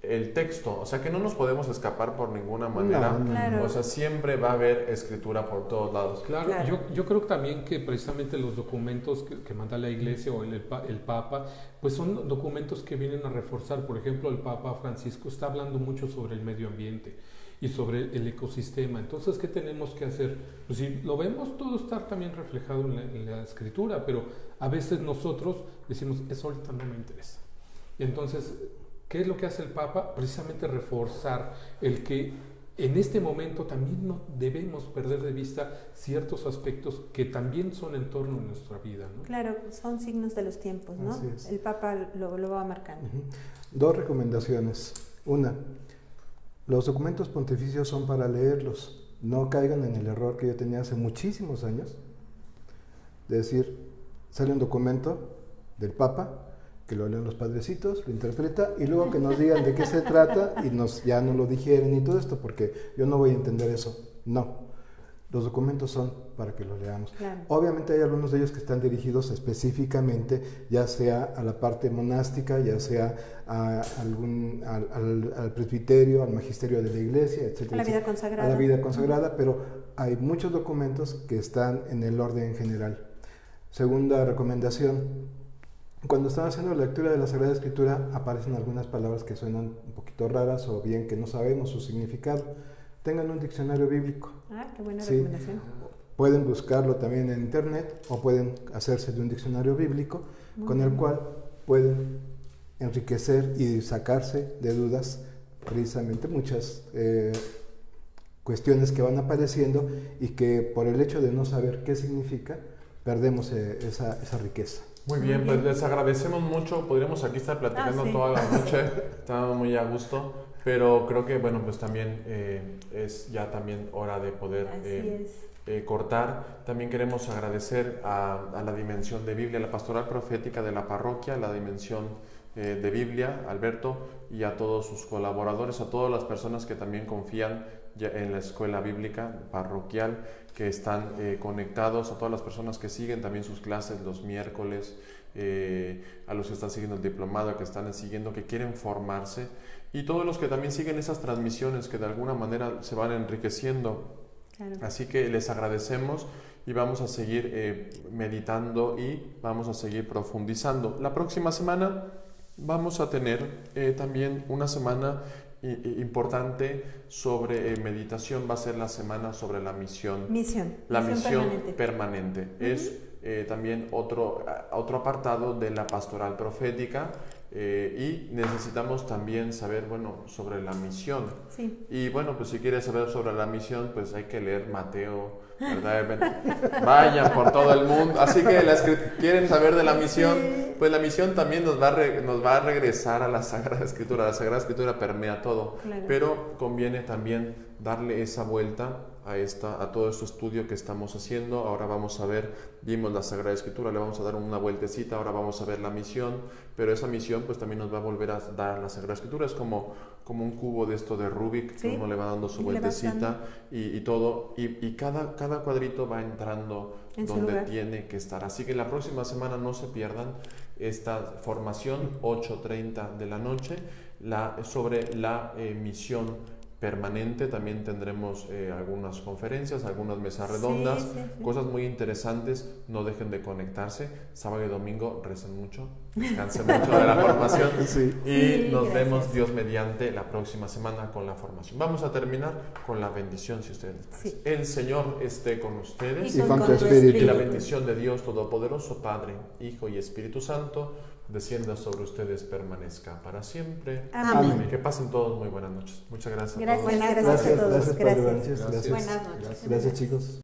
el texto. O sea, que no nos podemos escapar por ninguna manera. Claro. O sea, siempre va a haber escritura por todos lados. Claro. Yo creo también que precisamente los documentos que manda la Iglesia o el Papa, pues son documentos que vienen a reforzar. Por ejemplo, el Papa Francisco está hablando mucho sobre el medio ambiente y sobre el ecosistema. Entonces, ¿qué tenemos que hacer? Pues si lo vemos, todo está también reflejado en la Escritura, pero a veces nosotros decimos, eso ahorita no me interesa. Y entonces, ¿qué es lo que hace el Papa? Precisamente reforzar el que en este momento también no debemos perder de vista ciertos aspectos que también son en torno a nuestra vida, ¿no? Claro, son signos de los tiempos, ¿no? Así es. El Papa lo va marcando. 2 recomendaciones. Una, los documentos pontificios son para leerlos. No caigan en el error que yo tenía hace muchísimos años, de decir, sale un documento del Papa, que lo leen los padrecitos, lo interpreta, y luego que nos digan de qué se trata, y ya no lo digieren y todo esto, porque yo no voy a entender eso. No. Los documentos son para que los leamos. Claro. Obviamente hay algunos de ellos que están dirigidos específicamente, ya sea a la parte monástica, ya sea al presbiterio, al magisterio de la iglesia, etc. A la vida consagrada. A la vida consagrada, pero hay muchos documentos que están en el orden general. Segunda recomendación, cuando están haciendo la lectura de la Sagrada Escritura aparecen algunas palabras que suenan un poquito raras o bien que no sabemos su significado. Tengan un diccionario bíblico. Qué buena recomendación. Pueden buscarlo también en internet o pueden hacerse de un diccionario bíblico con el cual pueden enriquecer y sacarse de dudas precisamente muchas cuestiones que van apareciendo y que por el hecho de no saber qué significa perdemos esa riqueza. Muy bien, pues les agradecemos mucho. Podríamos aquí estar platicando toda la noche. Estamos muy a gusto. Pero creo que, bueno, pues también es ya también hora de poder cortar. También queremos agradecer a la Dimensión de Biblia, a la Pastoral Profética de la Parroquia, la Dimensión de Biblia, Alberto, y a todos sus colaboradores, a todas las personas que también confían en la Escuela Bíblica Parroquial, que están conectados, a todas las personas que siguen también sus clases los miércoles, a los que están siguiendo el diplomado, que están siguiendo, que quieren formarse, y todos los que también siguen esas transmisiones que de alguna manera se van enriqueciendo. Claro. Así que les agradecemos y vamos a seguir meditando y vamos a seguir profundizando. La próxima semana vamos a tener también una semana importante sobre meditación. Va a ser la semana sobre la misión. La misión permanente. Es también otro apartado de la pastoral profética. Y necesitamos también saber, bueno, sobre la misión. Sí. Y bueno, pues si quieres saber sobre la misión, pues hay que leer Mateo, ¿verdad? Vayan por todo el mundo. Así que quieren saber de la misión, pues la misión también nos va a regresar a la Sagrada Escritura. La Sagrada Escritura permea todo, claro. Pero conviene también darle esa vuelta a todo este estudio que estamos haciendo. Ahora vamos a ver, vimos la Sagrada Escritura, le vamos a dar una vueltecita, ahora vamos a ver la misión, pero esa misión pues también nos va a volver a dar la Sagrada Escritura. Es como un cubo de esto de Rubik, que uno le va dando su vueltecita y todo, y cada cuadrito va entrando donde tiene que estar. Así que la próxima semana no se pierdan esta formación, 8:30 de la noche, sobre la misión permanente. También tendremos algunas conferencias, algunas mesas redondas, cosas muy interesantes. No dejen de conectarse. Sábado y domingo recen mucho, descansen mucho de la formación y nos vemos, Dios mediante, la próxima semana con la formación. Vamos a terminar con la bendición, si ustedes parece. El Señor esté con ustedes y con tu espíritu. Y la bendición de Dios Todopoderoso, Padre, Hijo y Espíritu Santo, descienda sobre ustedes, permanezca para siempre. Amén. Que pasen todos muy buenas noches. Muchas gracias. Gracias a todos. Gracias, Padre. Gracias. Buenas noches. Gracias, chicos.